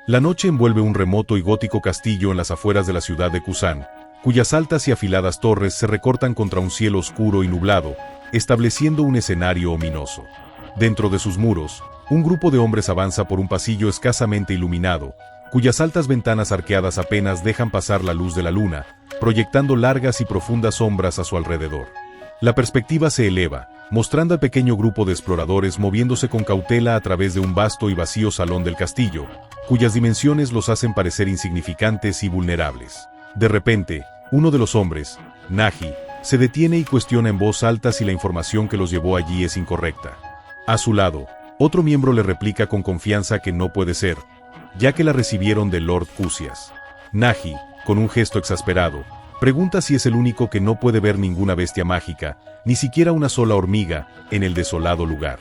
La noche envuelve un remoto y gótico castillo en las afueras de la ciudad de Kusan, cuyas altas y afiladas torres se recortan contra un cielo oscuro y nublado, estableciendo un escenario ominoso. Dentro de sus muros, un grupo de hombres avanza por un pasillo escasamente iluminado, cuyas altas ventanas arqueadas apenas dejan pasar la luz de la luna, proyectando largas y profundas sombras a su alrededor. La perspectiva se eleva, mostrando al pequeño grupo de exploradores moviéndose con cautela a través de un vasto y vacío salón del castillo, cuyas dimensiones los hacen parecer insignificantes y vulnerables. De repente, uno de los hombres, Naji, se detiene y cuestiona en voz alta si la información que los llevó allí es incorrecta. A su lado, otro miembro le replica con confianza que no puede ser, ya que la recibieron del Lord Cusias. Naji, con un gesto exasperado, pregunta si es el único que no puede ver ninguna bestia mágica, ni siquiera una sola hormiga, en el desolado lugar.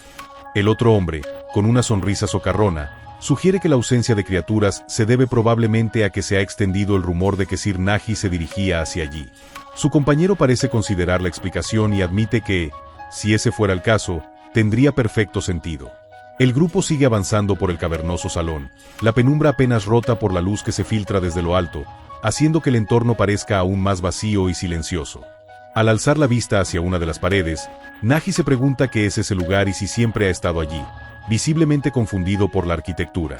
El otro hombre, con una sonrisa socarrona, sugiere que la ausencia de criaturas se debe probablemente a que se ha extendido el rumor de que Sir Naji se dirigía hacia allí. Su compañero parece considerar la explicación y admite que, si ese fuera el caso, tendría perfecto sentido. El grupo sigue avanzando por el cavernoso salón, la penumbra apenas rota por la luz que se filtra desde lo alto, haciendo que el entorno parezca aún más vacío y silencioso. Al alzar la vista hacia una de las paredes, Naji se pregunta qué es ese lugar y si siempre ha estado allí, visiblemente confundido por la arquitectura.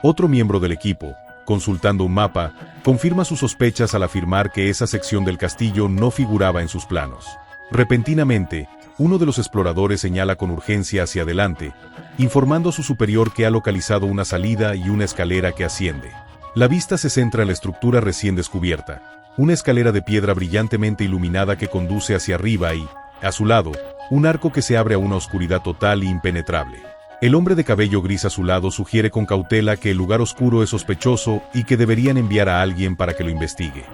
Otro miembro del equipo, consultando un mapa, confirma sus sospechas al afirmar que esa sección del castillo no figuraba en sus planos. Repentinamente, uno de los exploradores señala con urgencia hacia adelante, informando a su superior que ha localizado una salida y una escalera que asciende. La vista se centra en la estructura recién descubierta, una escalera de piedra brillantemente iluminada que conduce hacia arriba y, a su lado, un arco que se abre a una oscuridad total e impenetrable. El hombre de cabello gris a su lado sugiere con cautela que el lugar oscuro es sospechoso y que deberían enviar a alguien para que lo investigue.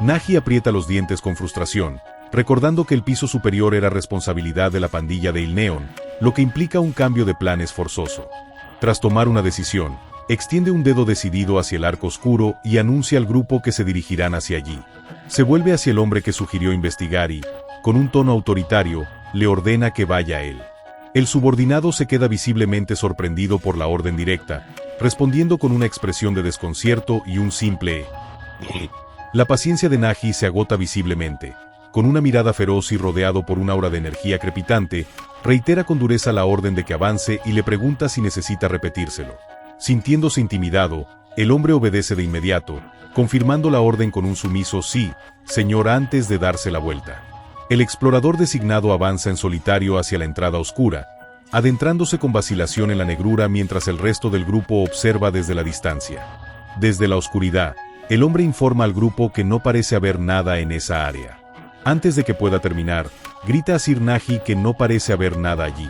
Naji aprieta los dientes con frustración, recordando que el piso superior era responsabilidad de la pandilla de Ilneon, lo que implica un cambio de planes forzoso. Tras tomar una decisión, extiende un dedo decidido hacia el arco oscuro y anuncia al grupo que se dirigirán hacia allí. Se vuelve hacia el hombre que sugirió investigar y, con un tono autoritario, le ordena que vaya a él. El subordinado se queda visiblemente sorprendido por la orden directa, respondiendo con una expresión de desconcierto y un simple La paciencia de Naji se agota visiblemente. Con una mirada feroz y rodeado por un aura de energía crepitante, reitera con dureza la orden de que avance y le pregunta si necesita repetírselo. Sintiéndose intimidado, el hombre obedece de inmediato, confirmando la orden con un sumiso sí, señor, antes de darse la vuelta. El explorador designado avanza en solitario hacia la entrada oscura, adentrándose con vacilación en la negrura mientras el resto del grupo observa desde la distancia. Desde la oscuridad, el hombre informa al grupo que no parece haber nada en esa área. Antes de que pueda terminar, grita a Sir Naji que no parece haber nada allí.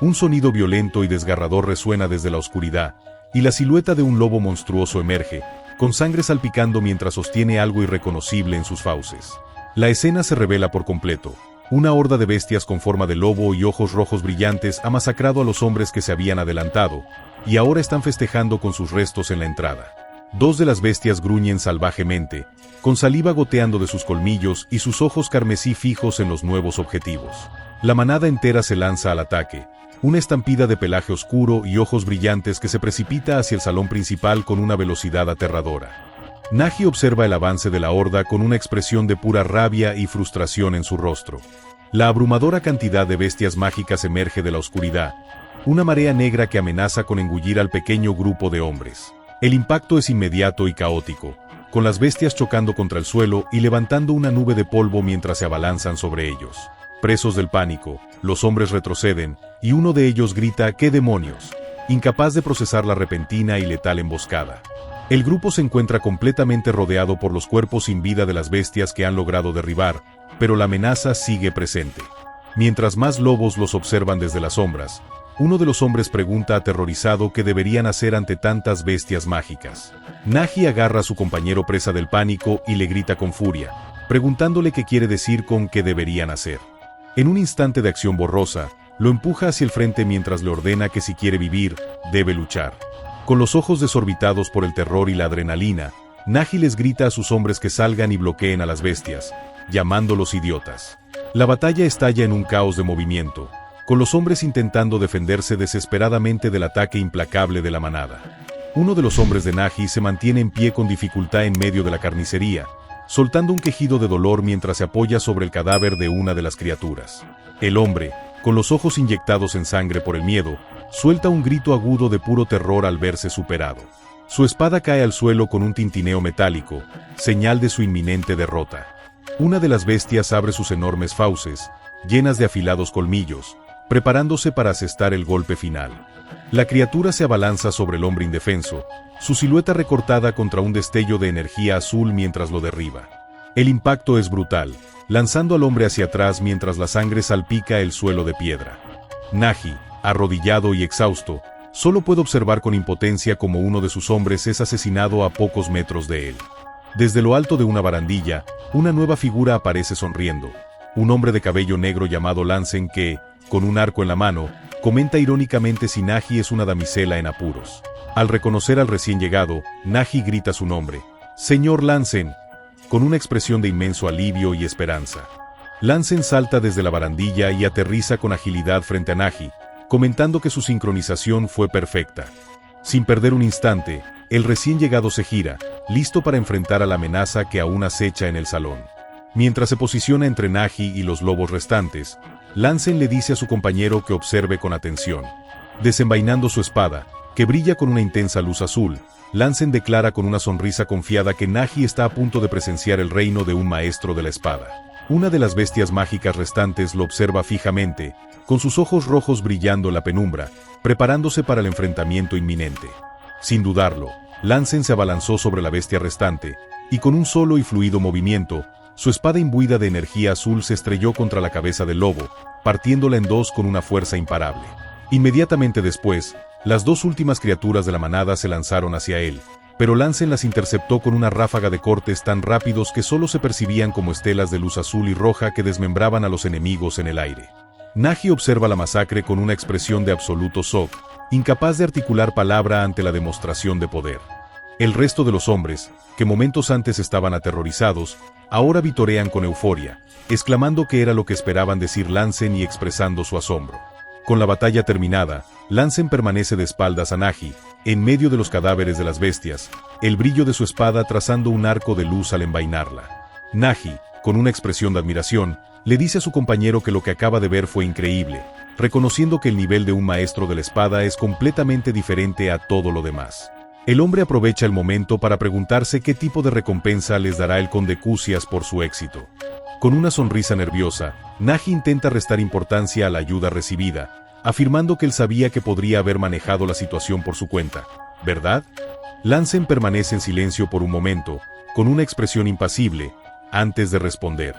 Un sonido violento y desgarrador resuena desde la oscuridad, y la silueta de un lobo monstruoso emerge, con sangre salpicando mientras sostiene algo irreconocible en sus fauces. La escena se revela por completo. Una horda de bestias con forma de lobo y ojos rojos brillantes ha masacrado a los hombres que se habían adelantado, y ahora están festejando con sus restos en la entrada. Dos de las bestias gruñen salvajemente, con saliva goteando de sus colmillos y sus ojos carmesí fijos en los nuevos objetivos. La manada entera se lanza al ataque, una estampida de pelaje oscuro y ojos brillantes que se precipita hacia el salón principal con una velocidad aterradora. Naji observa el avance de la horda con una expresión de pura rabia y frustración en su rostro. La abrumadora cantidad de bestias mágicas emerge de la oscuridad, una marea negra que amenaza con engullir al pequeño grupo de hombres. El impacto es inmediato y caótico, con las bestias chocando contra el suelo y levantando una nube de polvo mientras se abalanzan sobre ellos. Presos del pánico, los hombres retroceden, y uno de ellos grita «¡Qué demonios!», incapaz de procesar la repentina y letal emboscada. El grupo se encuentra completamente rodeado por los cuerpos sin vida de las bestias que han logrado derribar, pero la amenaza sigue presente. Mientras más lobos los observan desde las sombras, uno de los hombres pregunta aterrorizado qué deberían hacer ante tantas bestias mágicas. Naji agarra a su compañero presa del pánico y le grita con furia, preguntándole qué quiere decir con qué deberían hacer. En un instante de acción borrosa, lo empuja hacia el frente mientras le ordena que si quiere vivir, debe luchar. Con los ojos desorbitados por el terror y la adrenalina, Naji les grita a sus hombres que salgan y bloqueen a las bestias, llamándolos idiotas. La batalla estalla en un caos de movimiento, con los hombres intentando defenderse desesperadamente del ataque implacable de la manada. Uno de los hombres de Naji se mantiene en pie con dificultad en medio de la carnicería, soltando un quejido de dolor mientras se apoya sobre el cadáver de una de las criaturas. El hombre, con los ojos inyectados en sangre por el miedo, suelta un grito agudo de puro terror al verse superado. Su espada cae al suelo con un tintineo metálico, señal de su inminente derrota. Una de las bestias abre sus enormes fauces, llenas de afilados colmillos, preparándose para asestar el golpe final. La criatura se abalanza sobre el hombre indefenso, su silueta recortada contra un destello de energía azul mientras lo derriba. El impacto es brutal, lanzando al hombre hacia atrás mientras la sangre salpica el suelo de piedra. Naji, arrodillado y exhausto, solo puede observar con impotencia como uno de sus hombres es asesinado a pocos metros de él. Desde lo alto de una barandilla, una nueva figura aparece sonriendo. Un hombre de cabello negro llamado Lansen que, con un arco en la mano, comenta irónicamente si Naji es una damisela en apuros. Al reconocer al recién llegado, Naji grita su nombre, «Señor Lansen», con una expresión de inmenso alivio y esperanza. Lansen salta desde la barandilla y aterriza con agilidad frente a Naji, comentando que su sincronización fue perfecta. Sin perder un instante, el recién llegado se gira, listo para enfrentar a la amenaza que aún acecha en el salón. Mientras se posiciona entre Naji y los lobos restantes, Lansen le dice a su compañero que observe con atención. Desenvainando su espada, que brilla con una intensa luz azul, Lansen declara con una sonrisa confiada que Naji está a punto de presenciar el reino de un maestro de la espada. Una de las bestias mágicas restantes lo observa fijamente, con sus ojos rojos brillando en la penumbra, preparándose para el enfrentamiento inminente. Sin dudarlo, Lansen se abalanzó sobre la bestia restante, y con un solo y fluido movimiento, su espada imbuida de energía azul se estrelló contra la cabeza del lobo, partiéndola en dos con una fuerza imparable. Inmediatamente después, las dos últimas criaturas de la manada se lanzaron hacia él, pero Lansen las interceptó con una ráfaga de cortes tan rápidos que solo se percibían como estelas de luz azul y roja que desmembraban a los enemigos en el aire. Naji observa la masacre con una expresión de absoluto shock, incapaz de articular palabra ante la demostración de poder. El resto de los hombres, que momentos antes estaban aterrorizados, ahora vitorean con euforia, exclamando que era lo que esperaban decir Lansen y expresando su asombro. Con la batalla terminada, Lansen permanece de espaldas a Naji, en medio de los cadáveres de las bestias, el brillo de su espada trazando un arco de luz al envainarla. Naji, con una expresión de admiración, le dice a su compañero que lo que acaba de ver fue increíble, reconociendo que el nivel de un maestro de la espada es completamente diferente a todo lo demás. El hombre aprovecha el momento para preguntarse qué tipo de recompensa les dará el conde Cusias por su éxito. Con una sonrisa nerviosa, Naji intenta restar importancia a la ayuda recibida, afirmando que él sabía que podría haber manejado la situación por su cuenta, ¿verdad? Lansen permanece en silencio por un momento, con una expresión impasible, antes de responder.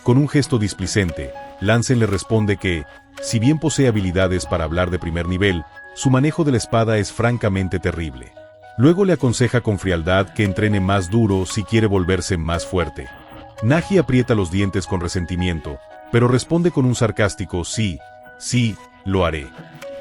Con un gesto displicente, Lansen le responde que, si bien posee habilidades para hablar de primer nivel, su manejo de la espada es francamente terrible. Luego le aconseja con frialdad que entrene más duro si quiere volverse más fuerte. Naji aprieta los dientes con resentimiento, pero responde con un sarcástico sí, lo haré.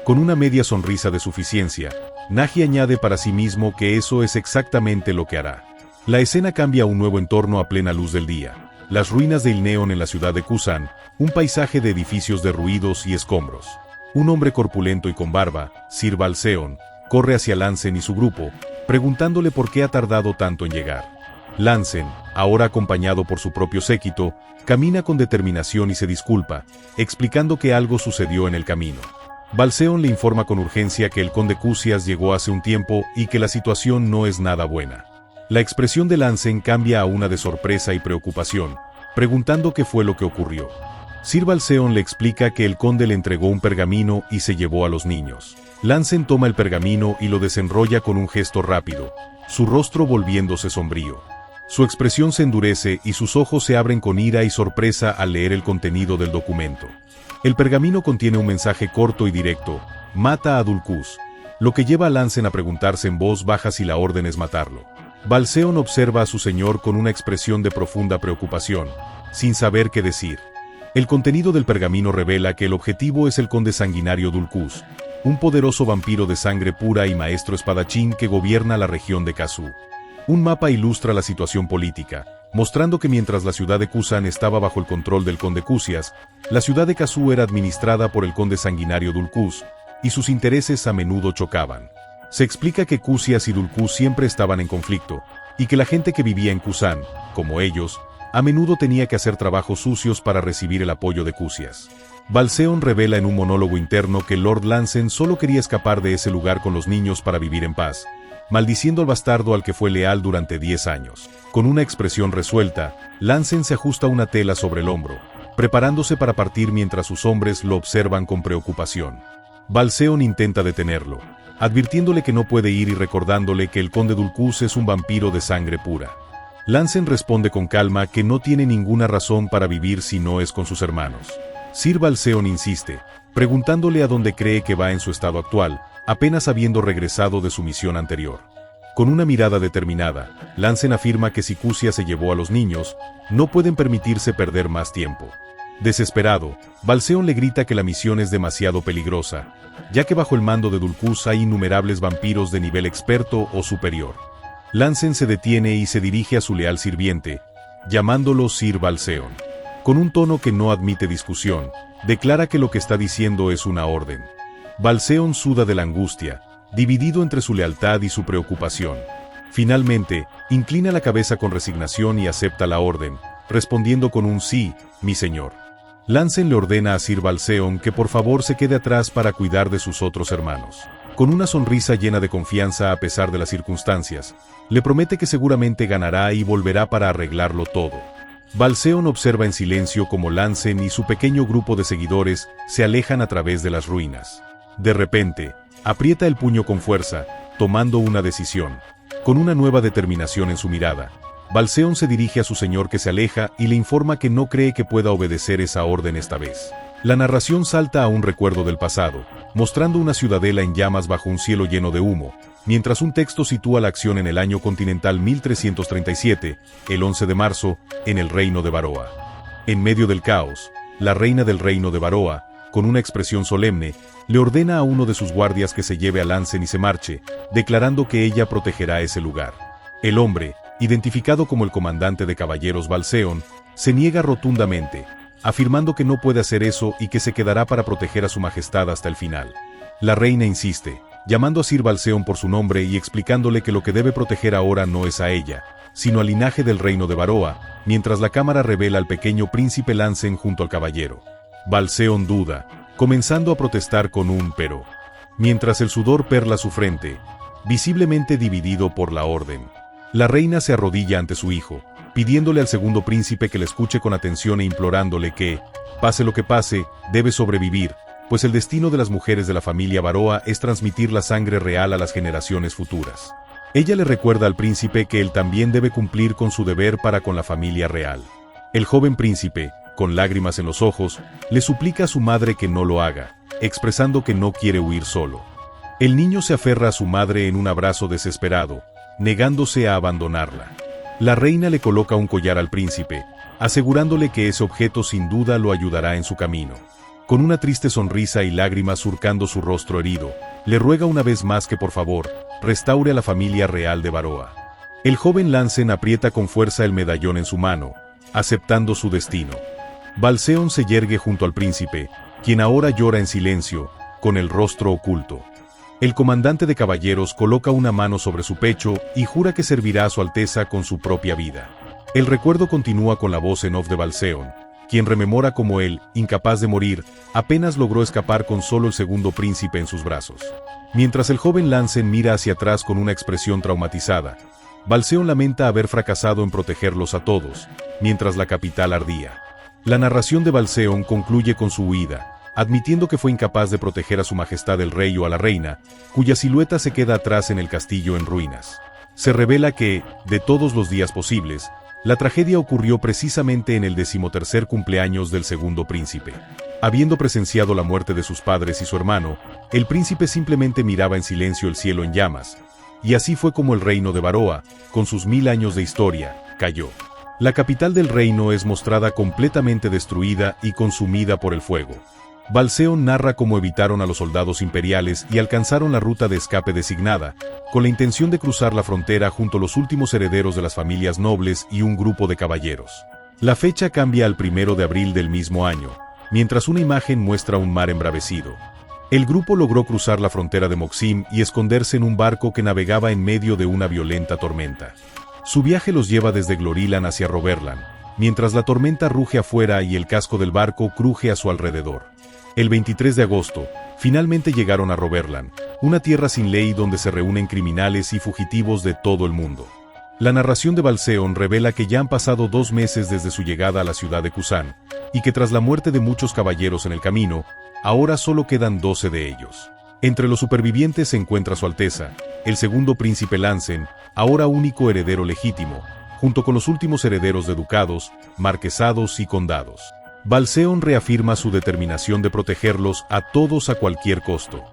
Con una media sonrisa de suficiencia, Naji añade para sí mismo que eso es exactamente lo que hará. La escena cambia a un nuevo entorno a plena luz del día. Las ruinas de Ilneon en la ciudad de Kusan, un paisaje de edificios derruidos y escombros. Un hombre corpulento y con barba, Sir Balseon, corre hacia Lansen y su grupo, preguntándole por qué ha tardado tanto en llegar. Lansen, ahora acompañado por su propio séquito, camina con determinación y se disculpa, explicando que algo sucedió en el camino. Balseon le informa con urgencia que el conde Cusias llegó hace un tiempo y que la situación no es nada buena. La expresión de Lansen cambia a una de sorpresa y preocupación, preguntando qué fue lo que ocurrió. Sir Balseon le explica que el conde le entregó un pergamino y se llevó a los niños. Lansen toma el pergamino y lo desenrolla con un gesto rápido, su rostro volviéndose sombrío. Su expresión se endurece y sus ojos se abren con ira y sorpresa al leer el contenido del documento. El pergamino contiene un mensaje corto y directo: mata a Dulcus, lo que lleva a Lansen a preguntarse en voz baja si la orden es matarlo. Balseon observa a su señor con una expresión de profunda preocupación, sin saber qué decir. El contenido del pergamino revela que el objetivo es el conde sanguinario Dulcus, un poderoso vampiro de sangre pura y maestro espadachín que gobierna la región de Kazu. Un mapa ilustra la situación política, mostrando que mientras la ciudad de Kusan estaba bajo el control del conde Cusias, la ciudad de Kazu era administrada por el conde sanguinario Dulcus, y sus intereses a menudo chocaban. Se explica que Cusias y Dulcus siempre estaban en conflicto, y que la gente que vivía en Kusan, como ellos, a menudo tenía que hacer trabajos sucios para recibir el apoyo de Cusias. Balseon revela en un monólogo interno que Lord Lancen solo quería escapar de ese lugar con los niños para vivir en paz, maldiciendo al bastardo al que fue leal durante 10 años. Con una expresión resuelta, Lancen se ajusta una tela sobre el hombro, preparándose para partir mientras sus hombres lo observan con preocupación. Balseon intenta detenerlo, advirtiéndole que no puede ir y recordándole que el conde Dulcus es un vampiro de sangre pura. Lancen responde con calma que no tiene ninguna razón para vivir si no es con sus hermanos. Sir Balseon insiste, preguntándole a dónde cree que va en su estado actual, apenas habiendo regresado de su misión anterior. Con una mirada determinada, Lancen afirma que si Cusias se llevó a los niños, no pueden permitirse perder más tiempo. Desesperado, Balseon le grita que la misión es demasiado peligrosa, ya que bajo el mando de Dulcus hay innumerables vampiros de nivel experto o superior. Lancen se detiene y se dirige a su leal sirviente, llamándolo Sir Balseon. Con un tono que no admite discusión, declara que lo que está diciendo es una orden. Balseon suda de la angustia, dividido entre su lealtad y su preocupación. Finalmente, inclina la cabeza con resignación y acepta la orden, respondiendo con un sí, mi señor. Lancen le ordena a Sir Balseon que por favor se quede atrás para cuidar de sus otros hermanos. Con una sonrisa llena de confianza a pesar de las circunstancias, le promete que seguramente ganará y volverá para arreglarlo todo. Balseon observa en silencio como Lancen y su pequeño grupo de seguidores se alejan a través de las ruinas. De repente, aprieta el puño con fuerza, tomando una decisión. Con una nueva determinación en su mirada, Balseon se dirige a su señor que se aleja y le informa que no cree que pueda obedecer esa orden esta vez. La narración salta a un recuerdo del pasado, mostrando una ciudadela en llamas bajo un cielo lleno de humo, mientras un texto sitúa la acción en el año continental 1337, el 11 de marzo, en el reino de Baroa. En medio del caos, la reina del reino de Baroa, con una expresión solemne, le ordena a uno de sus guardias que se lleve a Lancen y se marche, declarando que ella protegerá ese lugar. El hombre, identificado como el comandante de caballeros Balseon, se niega rotundamente, afirmando que no puede hacer eso y que se quedará para proteger a su majestad hasta el final. La reina insiste, llamando a Sir Balseon por su nombre y explicándole que lo que debe proteger ahora no es a ella, sino al linaje del reino de Baroa, mientras la cámara revela al pequeño príncipe Lancen junto al caballero. Balseon duda, comenzando a protestar con un pero, mientras el sudor perla su frente, visiblemente dividido por la orden. La reina se arrodilla ante su hijo, pidiéndole al segundo príncipe que le escuche con atención e implorándole que, pase lo que pase, debe sobrevivir, pues el destino de las mujeres de la familia Baroa es transmitir la sangre real a las generaciones futuras. Ella le recuerda al príncipe que él también debe cumplir con su deber para con la familia real. El joven príncipe, con lágrimas en los ojos, le suplica a su madre que no lo haga, expresando que no quiere huir solo. El niño se aferra a su madre en un abrazo desesperado, negándose a abandonarla. La reina le coloca un collar al príncipe, asegurándole que ese objeto sin duda lo ayudará en su camino. Con una triste sonrisa y lágrimas surcando su rostro herido, le ruega una vez más que por favor, restaure a la familia real de Baroa. El joven Lancen aprieta con fuerza el medallón en su mano, aceptando su destino. Balseon se yergue junto al príncipe, quien ahora llora en silencio, con el rostro oculto. El comandante de caballeros coloca una mano sobre su pecho y jura que servirá a su alteza con su propia vida. El recuerdo continúa con la voz en off de Balseon, quien rememora cómo él, incapaz de morir, apenas logró escapar con solo el segundo príncipe en sus brazos. Mientras el joven Lancen mira hacia atrás con una expresión traumatizada, Balseon lamenta haber fracasado en protegerlos a todos, mientras la capital ardía. La narración de Balseon concluye con su huida, admitiendo que fue incapaz de proteger a su majestad el rey o a la reina, cuya silueta se queda atrás en el castillo en ruinas. Se revela que, de todos los días posibles, la tragedia ocurrió precisamente en el 13º cumpleaños del segundo príncipe. Habiendo presenciado la muerte de sus padres y su hermano, el príncipe simplemente miraba en silencio el cielo en llamas, y así fue como el reino de Baroa, con sus 1000 años de historia, cayó. La capital del reino es mostrada completamente destruida y consumida por el fuego. Balseon narra cómo evitaron a los soldados imperiales y alcanzaron la ruta de escape designada, con la intención de cruzar la frontera junto a los últimos herederos de las familias nobles y un grupo de caballeros. La fecha cambia al 1 de abril del mismo año, mientras una imagen muestra un mar embravecido. El grupo logró cruzar la frontera de Moxim y esconderse en un barco que navegaba en medio de una violenta tormenta. Su viaje los lleva desde Glorilan hacia Roberland, mientras la tormenta ruge afuera y el casco del barco cruje a su alrededor. El 23 de agosto, finalmente llegaron a Roberland, una tierra sin ley donde se reúnen criminales y fugitivos de todo el mundo. La narración de Balseon revela que ya han pasado 2 meses desde su llegada a la ciudad de Kusan, y que tras la muerte de muchos caballeros en el camino, ahora solo quedan 12 de ellos. Entre los supervivientes se encuentra Su Alteza, el segundo príncipe Lansen, ahora único heredero legítimo, junto con los últimos herederos de ducados, marquesados y condados. Balseon reafirma su determinación de protegerlos a todos a cualquier costo.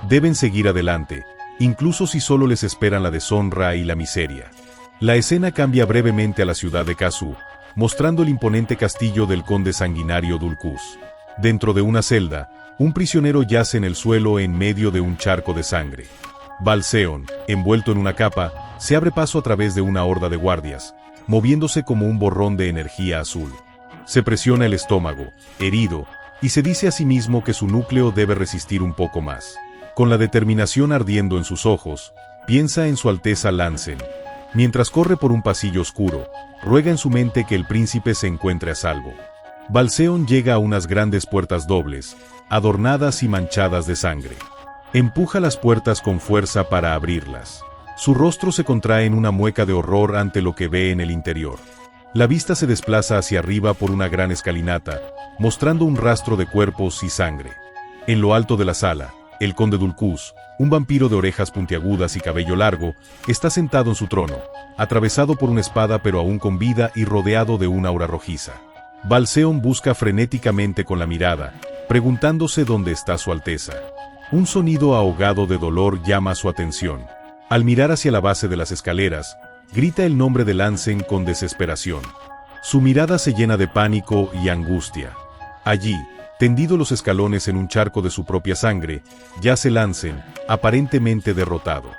Deben seguir adelante, incluso si solo les esperan la deshonra y la miseria. La escena cambia brevemente a la ciudad de Kazu, mostrando el imponente castillo del conde sanguinario Dulcus. Dentro de una celda, un prisionero yace en el suelo en medio de un charco de sangre. Balseon, envuelto en una capa, se abre paso a través de una horda de guardias, moviéndose como un borrón de energía azul. Se presiona el estómago, herido, y se dice a sí mismo que su núcleo debe resistir un poco más. Con la determinación ardiendo en sus ojos, piensa en Su Alteza Lansen. Mientras corre por un pasillo oscuro, ruega en su mente que el príncipe se encuentre a salvo. Balseon llega a unas grandes puertas dobles, adornadas y manchadas de sangre. Empuja las puertas con fuerza para abrirlas. Su rostro se contrae en una mueca de horror ante lo que ve en el interior. La vista se desplaza hacia arriba por una gran escalinata, mostrando un rastro de cuerpos y sangre. En lo alto de la sala, el conde Dulcus, un vampiro de orejas puntiagudas y cabello largo, está sentado en su trono, atravesado por una espada pero aún con vida y rodeado de una aura rojiza. Balseon busca frenéticamente con la mirada, preguntándose dónde está Su Alteza. Un sonido ahogado de dolor llama su atención. Al mirar hacia la base de las escaleras, grita el nombre de Lansen con desesperación. Su mirada se llena de pánico y angustia. Allí, tendido los escalones en un charco de su propia sangre, yace Lansen, aparentemente derrotado.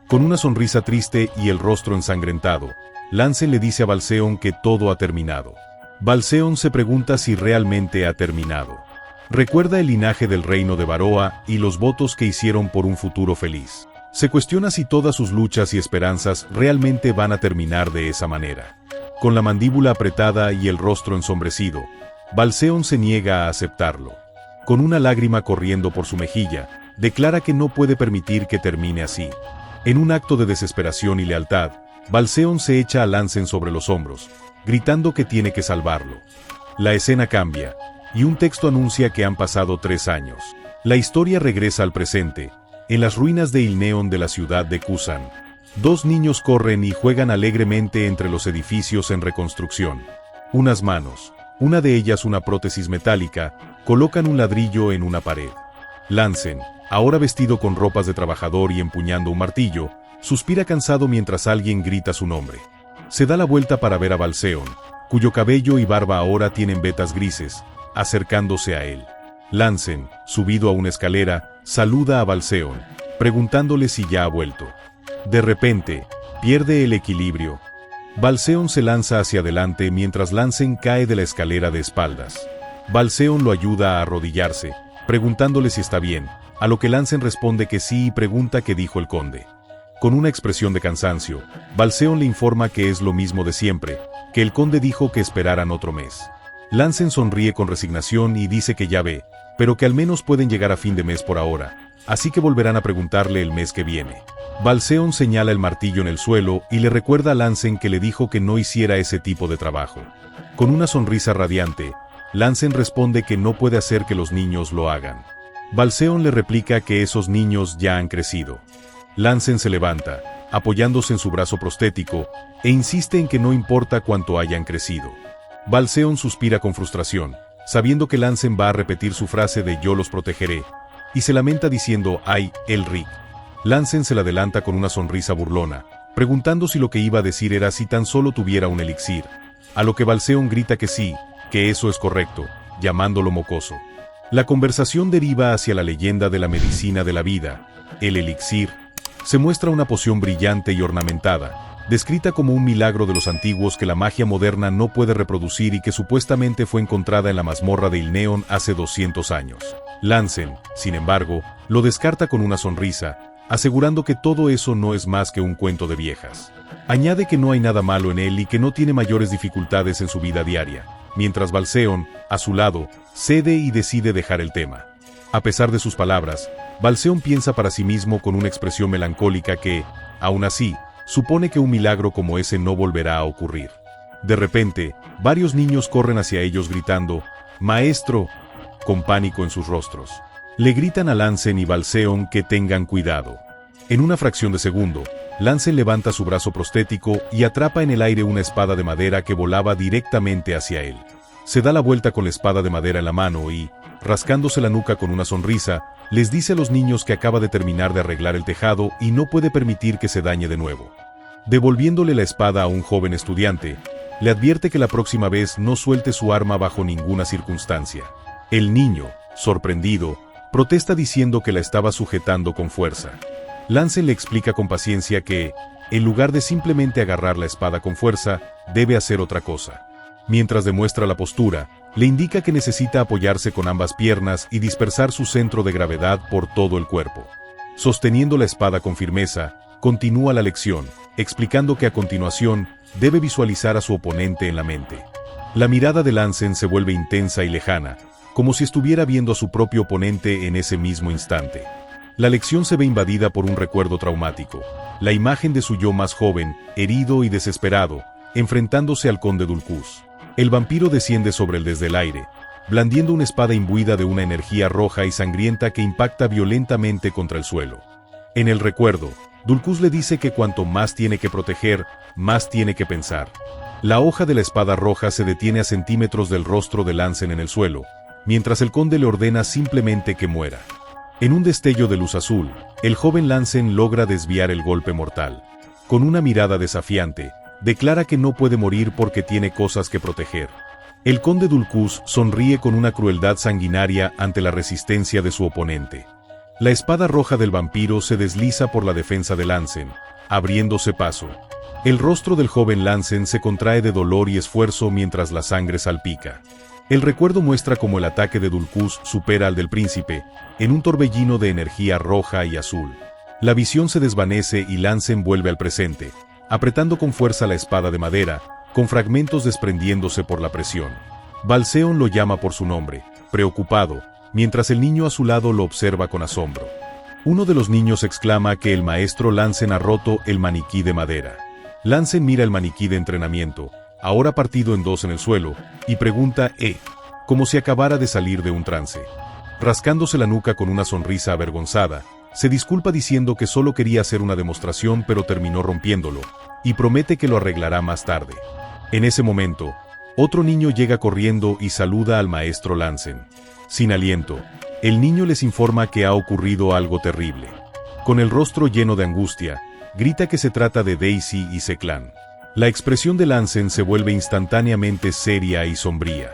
Con una sonrisa triste y el rostro ensangrentado, Lansen le dice a Balseon que todo ha terminado. Balseon se pregunta si realmente ha terminado. Recuerda el linaje del reino de Baroa y los votos que hicieron por un futuro feliz. Se cuestiona si todas sus luchas y esperanzas realmente van a terminar de esa manera. Con la mandíbula apretada y el rostro ensombrecido, Balseon se niega a aceptarlo. Con una lágrima corriendo por su mejilla, declara que no puede permitir que termine así. En un acto de desesperación y lealtad, Balseon se echa a Lansen sobre los hombros, gritando que tiene que salvarlo. La escena cambia, y un texto anuncia que han pasado 3 años. La historia regresa al presente, en las ruinas de Ilneon de la ciudad de Kusan. 2 niños corren y juegan alegremente entre los edificios en reconstrucción. Unas manos, una de ellas una prótesis metálica, colocan un ladrillo en una pared. Lansen, ahora vestido con ropas de trabajador y empuñando un martillo, suspira cansado mientras alguien grita su nombre. Se da la vuelta para ver a Balseon, cuyo cabello y barba ahora tienen vetas grises, acercándose a él. Lansen, subido a una escalera, saluda a Balseon, preguntándole si ya ha vuelto. De repente, pierde el equilibrio. Balseon se lanza hacia adelante mientras Lansen cae de la escalera de espaldas. Balseon lo ayuda a arrodillarse, preguntándole si está bien, a lo que Lansen responde que sí y pregunta qué dijo el conde. Con una expresión de cansancio, Balseon le informa que es lo mismo de siempre, que el conde dijo que esperaran otro mes. Lansen sonríe con resignación y dice que ya ve, pero que al menos pueden llegar a fin de mes por ahora, así que volverán a preguntarle el mes que viene. Balseon señala el martillo en el suelo y le recuerda a Lansen que le dijo que no hiciera ese tipo de trabajo. Con una sonrisa radiante, Lansen responde que no puede hacer que los niños lo hagan. Balseon le replica que esos niños ya han crecido. Lansen se levanta, apoyándose en su brazo prostético, e insiste en que no importa cuánto hayan crecido. Balseon suspira con frustración, sabiendo que Lansen va a repetir su frase de "yo los protegeré", y se lamenta diciendo "ay, Elric". Lansen se le adelanta con una sonrisa burlona, preguntando si lo que iba a decir era si tan solo tuviera un elixir, a lo que Balseon grita que sí, que eso es correcto, llamándolo mocoso. La conversación deriva hacia la leyenda de la medicina de la vida, el elixir. Se muestra una poción brillante y ornamentada, descrita como un milagro de los antiguos que la magia moderna no puede reproducir y que supuestamente fue encontrada en la mazmorra de Ilneon hace 200 años. Lancen, sin embargo, lo descarta con una sonrisa, asegurando que todo eso no es más que un cuento de viejas. Añade que no hay nada malo en él y que no tiene mayores dificultades en su vida diaria, mientras Balseon, a su lado, cede y decide dejar el tema. A pesar de sus palabras, Balseon piensa para sí mismo con una expresión melancólica que, aún así, supone que un milagro como ese no volverá a ocurrir. De repente, varios niños corren hacia ellos gritando, «¡Maestro!», con pánico en sus rostros. Le gritan a Lancen y Balseon que tengan cuidado. En una fracción de segundo, Lancen levanta su brazo prostético y atrapa en el aire una espada de madera que volaba directamente hacia él. Se da la vuelta con la espada de madera en la mano y, rascándose la nuca con una sonrisa, les dice a los niños que acaba de terminar de arreglar el tejado y no puede permitir que se dañe de nuevo. Devolviéndole la espada a un joven estudiante, le advierte que la próxima vez no suelte su arma bajo ninguna circunstancia. El niño, sorprendido, protesta diciendo que la estaba sujetando con fuerza. Lancen le explica con paciencia que, en lugar de simplemente agarrar la espada con fuerza, debe hacer otra cosa. Mientras demuestra la postura, le indica que necesita apoyarse con ambas piernas y dispersar su centro de gravedad por todo el cuerpo. Sosteniendo la espada con firmeza, continúa la lección, explicando que a continuación debe visualizar a su oponente en la mente. La mirada de Lancen se vuelve intensa y lejana, como si estuviera viendo a su propio oponente en ese mismo instante. La lección se ve invadida por un recuerdo traumático, la imagen de su yo más joven, herido y desesperado, enfrentándose al conde Dulcus. El vampiro desciende sobre él desde el aire, blandiendo una espada imbuida de una energía roja y sangrienta que impacta violentamente contra el suelo. En el recuerdo, Dulcus le dice que cuanto más tiene que proteger, más tiene que pensar. La hoja de la espada roja se detiene a centímetros del rostro de Lancen en el suelo, mientras el conde le ordena simplemente que muera. En un destello de luz azul, el joven Lancen logra desviar el golpe mortal. Con una mirada desafiante, declara que no puede morir porque tiene cosas que proteger. El conde Dulcus sonríe con una crueldad sanguinaria ante la resistencia de su oponente. La espada roja del vampiro se desliza por la defensa de Lancen, abriéndose paso. El rostro del joven Lancen se contrae de dolor y esfuerzo mientras la sangre salpica. El recuerdo muestra cómo el ataque de Dulcus supera al del príncipe, en un torbellino de energía roja y azul. La visión se desvanece y Lancen vuelve al presente, apretando con fuerza la espada de madera, con fragmentos desprendiéndose por la presión. Balseon lo llama por su nombre, preocupado, mientras el niño a su lado lo observa con asombro. Uno de los niños exclama que el maestro Lancen ha roto el maniquí de madera. Lancen mira el maniquí de entrenamiento, ahora partido en dos en el suelo, y pregunta como si acabara de salir de un trance. Rascándose la nuca con una sonrisa avergonzada, se disculpa diciendo que solo quería hacer una demostración pero terminó rompiéndolo, y promete que lo arreglará más tarde. En ese momento, otro niño llega corriendo y saluda al maestro Lancen. Sin aliento, el niño les informa que ha ocurrido algo terrible. Con el rostro lleno de angustia, grita que se trata de Daisy y Seclan. La expresión de Lancen se vuelve instantáneamente seria y sombría.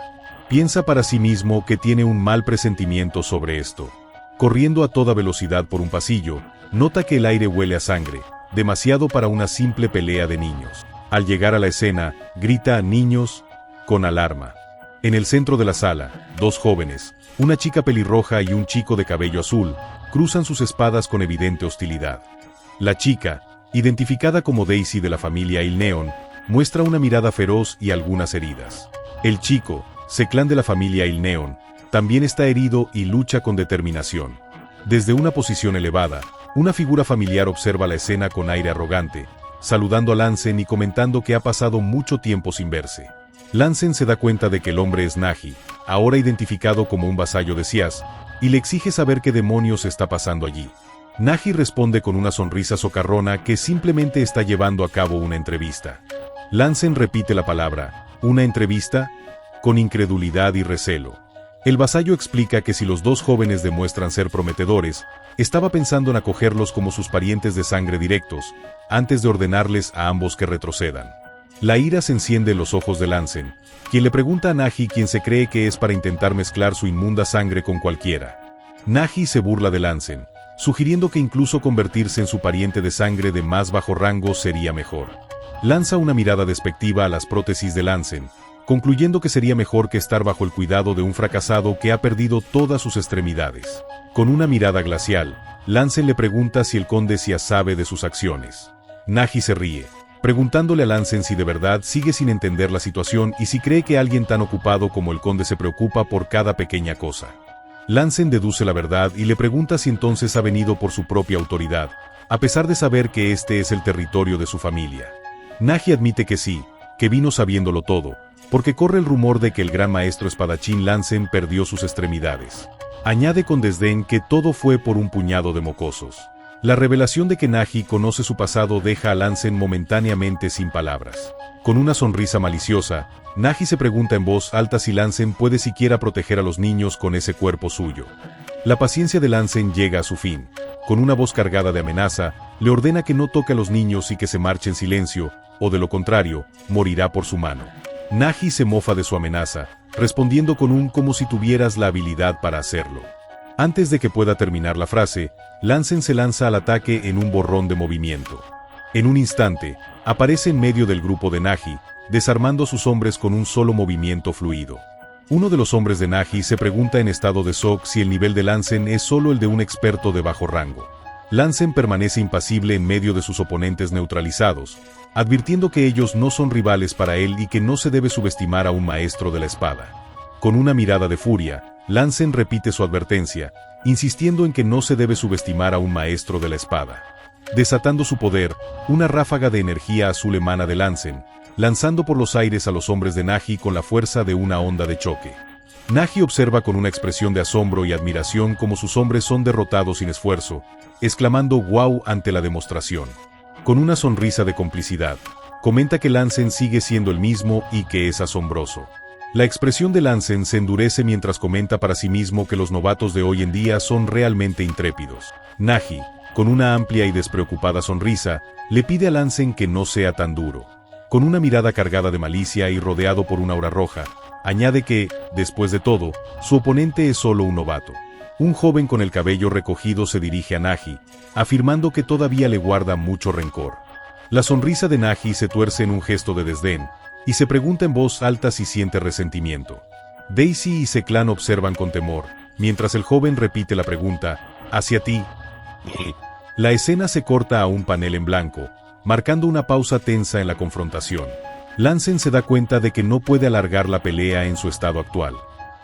Piensa para sí mismo que tiene un mal presentimiento sobre esto. Corriendo a toda velocidad por un pasillo, nota que el aire huele a sangre, demasiado para una simple pelea de niños. Al llegar a la escena, grita a niños, con alarma. En el centro de la sala, dos jóvenes, una chica pelirroja y un chico de cabello azul, cruzan sus espadas con evidente hostilidad. La chica, identificada como Daisy de la familia Ilneon, muestra una mirada feroz y algunas heridas. El chico, Seclan de la familia Ilneon, también está herido y lucha con determinación. Desde una posición elevada, una figura familiar observa la escena con aire arrogante, saludando a Lancen y comentando que ha pasado mucho tiempo sin verse. Lancen se da cuenta de que el hombre es Nagi, ahora identificado como un vasallo de Sias, y le exige saber qué demonios está pasando allí. Nagi responde con una sonrisa socarrona que simplemente está llevando a cabo una entrevista. Lancen repite la palabra, ¿una entrevista?, con incredulidad y recelo. El vasallo explica que si los dos jóvenes demuestran ser prometedores, estaba pensando en acogerlos como sus parientes de sangre directos, antes de ordenarles a ambos que retrocedan. La ira se enciende en los ojos de Lancen, quien le pregunta a Nagi quién se cree que es para intentar mezclar su inmunda sangre con cualquiera. Nagi se burla de Lancen, sugiriendo que incluso convertirse en su pariente de sangre de más bajo rango sería mejor. Lanza una mirada despectiva a las prótesis de Lansen, concluyendo que sería mejor que estar bajo el cuidado de un fracasado que ha perdido todas sus extremidades. Con una mirada glacial, Lansen le pregunta si el conde ya sabe de sus acciones. Naji se ríe, preguntándole a Lansen si de verdad sigue sin entender la situación y si cree que alguien tan ocupado como el conde se preocupa por cada pequeña cosa. Lansen deduce la verdad y le pregunta si entonces ha venido por su propia autoridad, a pesar de saber que este es el territorio de su familia. Naji admite que sí, que vino sabiéndolo todo, porque corre el rumor de que el gran maestro espadachín Lansen perdió sus extremidades. Añade con desdén que todo fue por un puñado de mocosos. La revelación de que Naji conoce su pasado deja a Lansen momentáneamente sin palabras. Con una sonrisa maliciosa, Naji se pregunta en voz alta si Lansen puede siquiera proteger a los niños con ese cuerpo suyo. La paciencia de Lansen llega a su fin. Con una voz cargada de amenaza, le ordena que no toque a los niños y que se marche en silencio, o de lo contrario, morirá por su mano. Naji se mofa de su amenaza, respondiendo con un como si tuvieras la habilidad para hacerlo. Antes de que pueda terminar la frase, Lansen se lanza al ataque en un borrón de movimiento. En un instante, aparece en medio del grupo de Naji, desarmando a sus hombres con un solo movimiento fluido. Uno de los hombres de Naji se pregunta en estado de shock si el nivel de Lansen es solo el de un experto de bajo rango. Lansen permanece impasible en medio de sus oponentes neutralizados, advirtiendo que ellos no son rivales para él y que no se debe subestimar a un maestro de la espada. Con una mirada de furia, Lansen repite su advertencia, insistiendo en que no se debe subestimar a un maestro de la espada. Desatando su poder, una ráfaga de energía azul emana de Lansen, lanzando por los aires a los hombres de Naji con la fuerza de una onda de choque. Naji observa con una expresión de asombro y admiración cómo sus hombres son derrotados sin esfuerzo, exclamando "wow" ante la demostración. Con una sonrisa de complicidad, comenta que Lansen sigue siendo el mismo y que es asombroso. La expresión de Lansen se endurece mientras comenta para sí mismo que los novatos de hoy en día son realmente intrépidos. Naji, con una amplia y despreocupada sonrisa, le pide a Lansen que no sea tan duro. Con una mirada cargada de malicia y rodeado por una aura roja, añade que, después de todo, su oponente es solo un novato. Un joven con el cabello recogido se dirige a Naji, afirmando que todavía le guarda mucho rencor. La sonrisa de Naji se tuerce en un gesto de desdén, y se pregunta en voz alta si siente resentimiento. Daisy y Seclan observan con temor, mientras el joven repite la pregunta, «¿Hacia ti?» La escena se corta a un panel en blanco, marcando una pausa tensa en la confrontación. Lansen se da cuenta de que no puede alargar la pelea en su estado actual.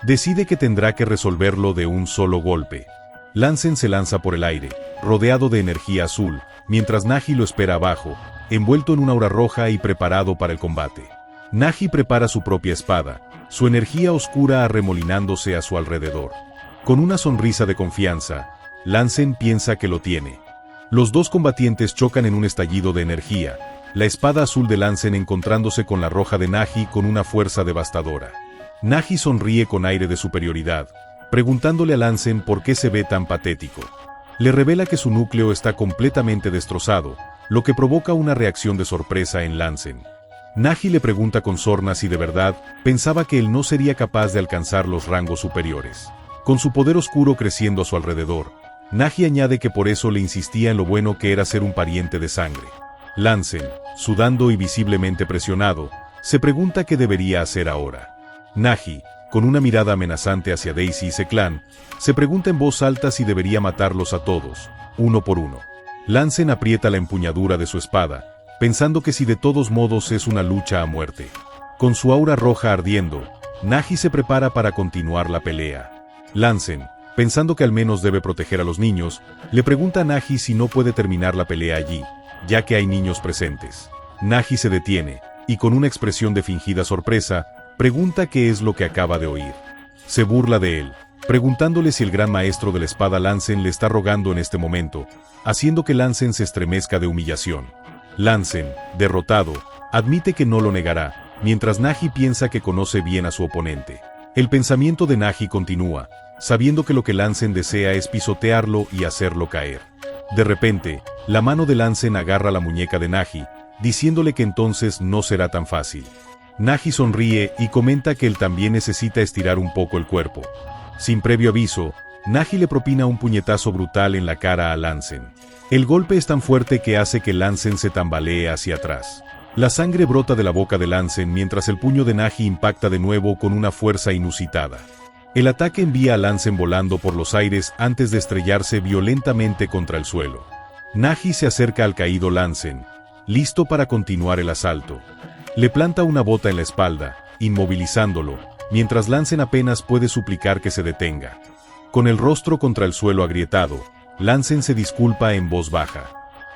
Decide que tendrá que resolverlo de un solo golpe. Lansen se lanza por el aire, rodeado de energía azul, mientras Naji lo espera abajo, envuelto en una aura roja y preparado para el combate. Naji prepara su propia espada, su energía oscura arremolinándose a su alrededor. Con una sonrisa de confianza, Lansen piensa que lo tiene. Los dos combatientes chocan en un estallido de energía, la espada azul de Lansen encontrándose con la roja de Naji con una fuerza devastadora. Naji sonríe con aire de superioridad, preguntándole a Lansen por qué se ve tan patético. Le revela que su núcleo está completamente destrozado, lo que provoca una reacción de sorpresa en Lansen. Naji le pregunta con sorna si de verdad pensaba que él no sería capaz de alcanzar los rangos superiores. Con su poder oscuro creciendo a su alrededor, Naji añade que por eso le insistía en lo bueno que era ser un pariente de sangre. Lansen, sudando y visiblemente presionado, se pregunta qué debería hacer ahora. Naji, con una mirada amenazante hacia Daisy y Seclan, se pregunta en voz alta si debería matarlos a todos, uno por uno. Lansen aprieta la empuñadura de su espada, pensando que si de todos modos es una lucha a muerte. Con su aura roja ardiendo, Naji se prepara para continuar la pelea. Lansen, pensando que al menos debe proteger a los niños, le pregunta a Naji si no puede terminar la pelea allí, ya que hay niños presentes. Naji se detiene, y con una expresión de fingida sorpresa, pregunta qué es lo que acaba de oír. Se burla de él, preguntándole si el gran maestro de la espada Lansen le está rogando en este momento, haciendo que Lansen se estremezca de humillación. Lansen, derrotado, admite que no lo negará, mientras Naji piensa que conoce bien a su oponente. El pensamiento de Naji continúa, sabiendo que lo que Lansen desea es pisotearlo y hacerlo caer. De repente, la mano de Lansen agarra la muñeca de Naji, diciéndole que entonces no será tan fácil. Naji sonríe y comenta que él también necesita estirar un poco el cuerpo. Sin previo aviso, Naji le propina un puñetazo brutal en la cara a Lansen. El golpe es tan fuerte que hace que Lansen se tambalee hacia atrás. La sangre brota de la boca de Lansen mientras el puño de Naji impacta de nuevo con una fuerza inusitada. El ataque envía a Lansen volando por los aires antes de estrellarse violentamente contra el suelo. Naji se acerca al caído Lansen, listo para continuar el asalto. Le planta una bota en la espalda, inmovilizándolo, mientras Lansen apenas puede suplicar que se detenga. Con el rostro contra el suelo agrietado, Lansen se disculpa en voz baja.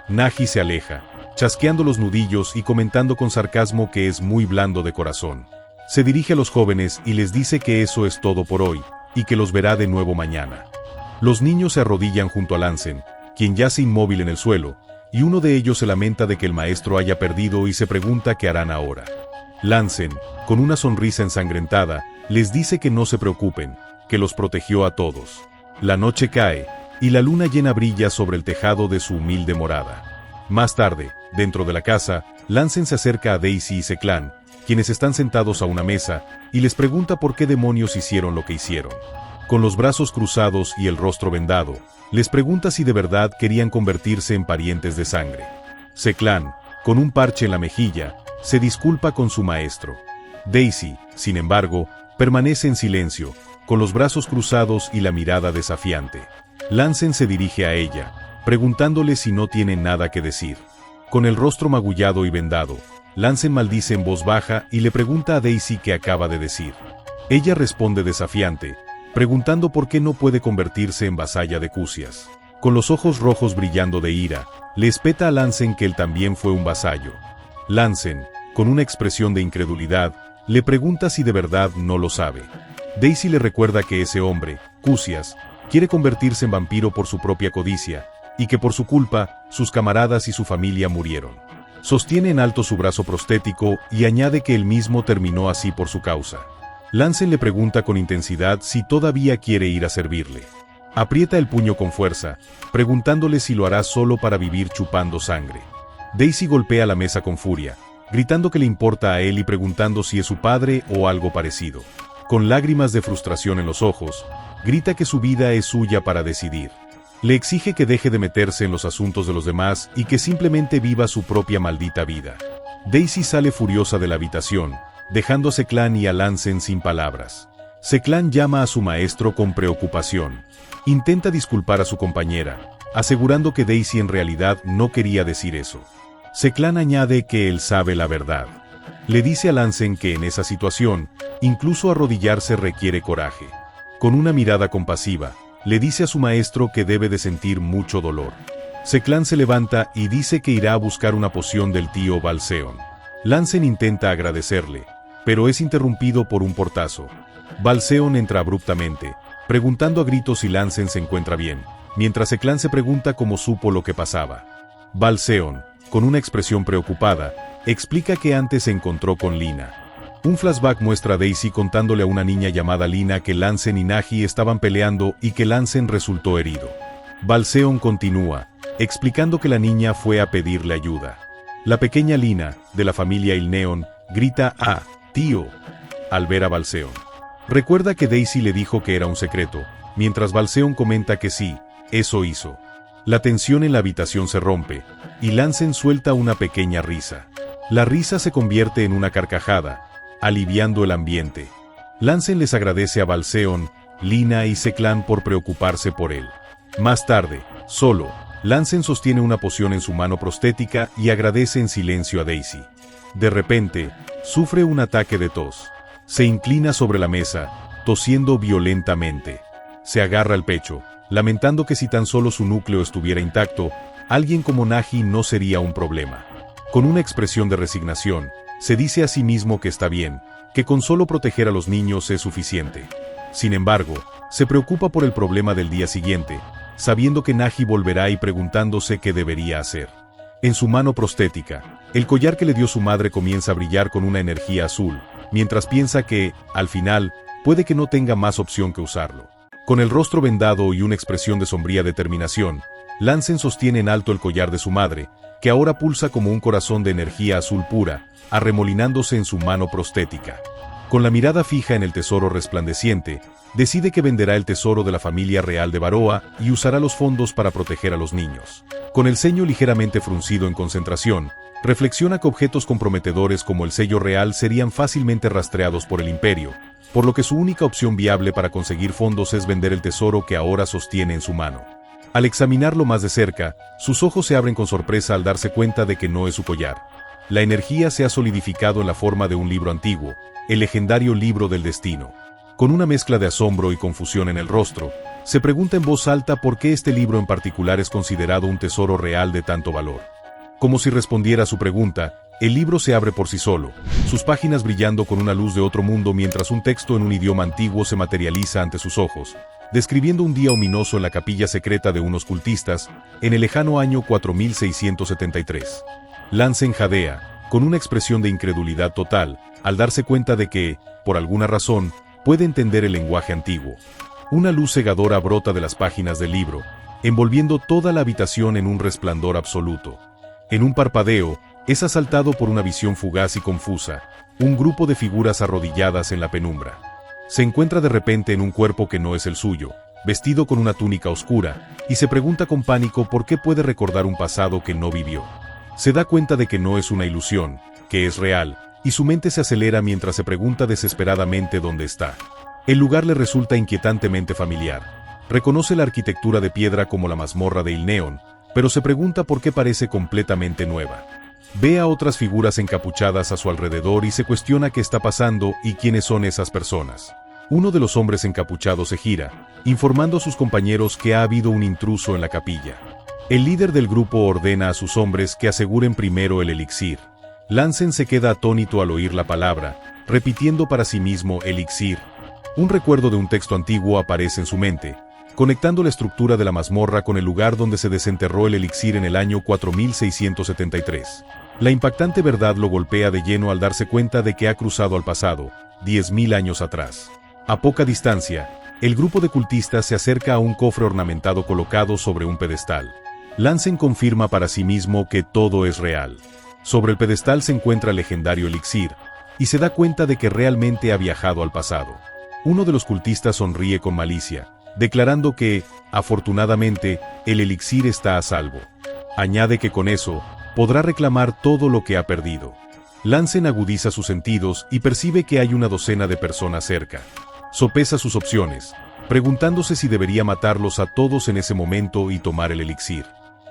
Naji se aleja, chasqueando los nudillos y comentando con sarcasmo que es muy blando de corazón. Se dirige a los jóvenes y les dice que eso es todo por hoy, y que los verá de nuevo mañana. Los niños se arrodillan junto a Lansen, quien yace inmóvil en el suelo, y uno de ellos se lamenta de que el maestro haya perdido y se pregunta qué harán ahora. Lansen, con una sonrisa ensangrentada, les dice que no se preocupen, que los protegió a todos. La noche cae, y la luna llena brilla sobre el tejado de su humilde morada. Más tarde, dentro de la casa, Lansen se acerca a Daisy y Seclan, quienes están sentados a una mesa, y les pregunta por qué demonios hicieron lo que hicieron. Con los brazos cruzados y el rostro vendado, les pregunta si de verdad querían convertirse en parientes de sangre. Seclan, con un parche en la mejilla, se disculpa con su maestro. Daisy, sin embargo, permanece en silencio, con los brazos cruzados y la mirada desafiante. Lansen se dirige a ella, preguntándole si no tiene nada que decir. Con el rostro magullado y vendado, Lansen maldice en voz baja y le pregunta a Daisy qué acaba de decir. Ella responde desafiante, preguntando por qué no puede convertirse en vasalla de Cusias. Con los ojos rojos brillando de ira, le espeta a Lansen que él también fue un vasallo. Lansen, con una expresión de incredulidad, le pregunta si de verdad no lo sabe. Daisy le recuerda que ese hombre, Cusias, quiere convertirse en vampiro por su propia codicia, y que por su culpa, sus camaradas y su familia murieron. Sostiene en alto su brazo prostético y añade que él mismo terminó así por su causa. Lansen le pregunta con intensidad si todavía quiere ir a servirle. Aprieta el puño con fuerza, preguntándole si lo hará solo para vivir chupando sangre. Daisy golpea la mesa con furia, gritando que le importa a él y preguntando si es su padre o algo parecido. Con lágrimas de frustración en los ojos, grita que su vida es suya para decidir. Le exige que deje de meterse en los asuntos de los demás y que simplemente viva su propia maldita vida. Daisy sale furiosa de la habitación, dejando a Seclan y a Lansen sin palabras. Seclan llama a su maestro con preocupación. Intenta disculpar a su compañera, asegurando que Daisy en realidad no quería decir eso. Seclan añade que él sabe la verdad. Le dice a Lansen que en esa situación, incluso arrodillarse requiere coraje. Con una mirada compasiva, le dice a su maestro que debe de sentir mucho dolor. Seclan se levanta y dice que irá a buscar una poción del tío Balseon. Lansen intenta agradecerle, pero es interrumpido por un portazo. Balseon entra abruptamente, preguntando a gritos si Lansen se encuentra bien, mientras Seclan se pregunta cómo supo lo que pasaba. Balseon, con una expresión preocupada, explica que antes se encontró con Lina. Un flashback muestra a Daisy contándole a una niña llamada Lina que Lansen y Naji estaban peleando y que Lansen resultó herido. Balseon continúa, explicando que la niña fue a pedirle ayuda. La pequeña Lina, de la familia Ilneon, grita «¡Ah, tío!» al ver a Balseon. Recuerda que Daisy le dijo que era un secreto, mientras Balseon comenta que sí, eso hizo. La tensión en la habitación se rompe, y Lansen suelta una pequeña risa. La risa se convierte en una carcajada, aliviando el ambiente. Lansen les agradece a Balseon, Lina y Seclan por preocuparse por él. Más tarde, solo, Lansen sostiene una poción en su mano prostética y agradece en silencio a Daisy. De repente, sufre un ataque de tos. Se inclina sobre la mesa, tosiendo violentamente. Se agarra al pecho, lamentando que si tan solo su núcleo estuviera intacto, alguien como Naji no sería un problema. Con una expresión de resignación, se dice a sí mismo que está bien, que con solo proteger a los niños es suficiente. Sin embargo, se preocupa por el problema del día siguiente, sabiendo que Naji volverá y preguntándose qué debería hacer. En su mano prostética, el collar que le dio su madre comienza a brillar con una energía azul, mientras piensa que, al final, puede que no tenga más opción que usarlo. Con el rostro vendado y una expresión de sombría determinación, Lansen sostiene en alto el collar de su madre, que ahora pulsa como un corazón de energía azul pura, arremolinándose en su mano prostética. Con la mirada fija en el tesoro resplandeciente, decide que venderá el tesoro de la familia real de Baroa y usará los fondos para proteger a los niños. Con el ceño ligeramente fruncido en concentración, reflexiona que objetos comprometedores como el sello real serían fácilmente rastreados por el imperio, por lo que su única opción viable para conseguir fondos es vender el tesoro que ahora sostiene en su mano. Al examinarlo más de cerca, sus ojos se abren con sorpresa al darse cuenta de que no es su collar. La energía se ha solidificado en la forma de un libro antiguo, el legendario Libro del Destino. Con una mezcla de asombro y confusión en el rostro, se pregunta en voz alta por qué este libro en particular es considerado un tesoro real de tanto valor. Como si respondiera a su pregunta, el libro se abre por sí solo, sus páginas brillando con una luz de otro mundo mientras un texto en un idioma antiguo se materializa ante sus ojos, describiendo un día ominoso en la capilla secreta de unos cultistas, en el lejano año 4673. Lansen jadea, con una expresión de incredulidad total, al darse cuenta de que, por alguna razón, puede entender el lenguaje antiguo. Una luz cegadora brota de las páginas del libro, envolviendo toda la habitación en un resplandor absoluto. En un parpadeo, es asaltado por una visión fugaz y confusa, un grupo de figuras arrodilladas en la penumbra. Se encuentra de repente en un cuerpo que no es el suyo, vestido con una túnica oscura, y se pregunta con pánico por qué puede recordar un pasado que no vivió. Se da cuenta de que no es una ilusión, que es real, y su mente se acelera mientras se pregunta desesperadamente dónde está. El lugar le resulta inquietantemente familiar. Reconoce la arquitectura de piedra como la mazmorra de Ilneon, pero se pregunta por qué parece completamente nueva. Ve a otras figuras encapuchadas a su alrededor y se cuestiona qué está pasando y quiénes son esas personas. Uno de los hombres encapuchados se gira, informando a sus compañeros que ha habido un intruso en la capilla. El líder del grupo ordena a sus hombres que aseguren primero el elixir. Lansen se queda atónito al oír la palabra, repitiendo para sí mismo elixir. Un recuerdo de un texto antiguo aparece en su mente, conectando la estructura de la mazmorra con el lugar donde se desenterró el elixir en el año 4673. La impactante verdad lo golpea de lleno al darse cuenta de que ha cruzado al pasado, 10.000 años atrás. A poca distancia, el grupo de cultistas se acerca a un cofre ornamentado colocado sobre un pedestal. Lansen confirma para sí mismo que todo es real. Sobre el pedestal se encuentra el legendario elixir, y se da cuenta de que realmente ha viajado al pasado. Uno de los cultistas sonríe con malicia, declarando que, afortunadamente, el elixir está a salvo. Añade que con eso, podrá reclamar todo lo que ha perdido. Lansen agudiza sus sentidos y percibe que hay una docena de personas cerca. Sopesa sus opciones, preguntándose si debería matarlos a todos en ese momento y tomar el elixir.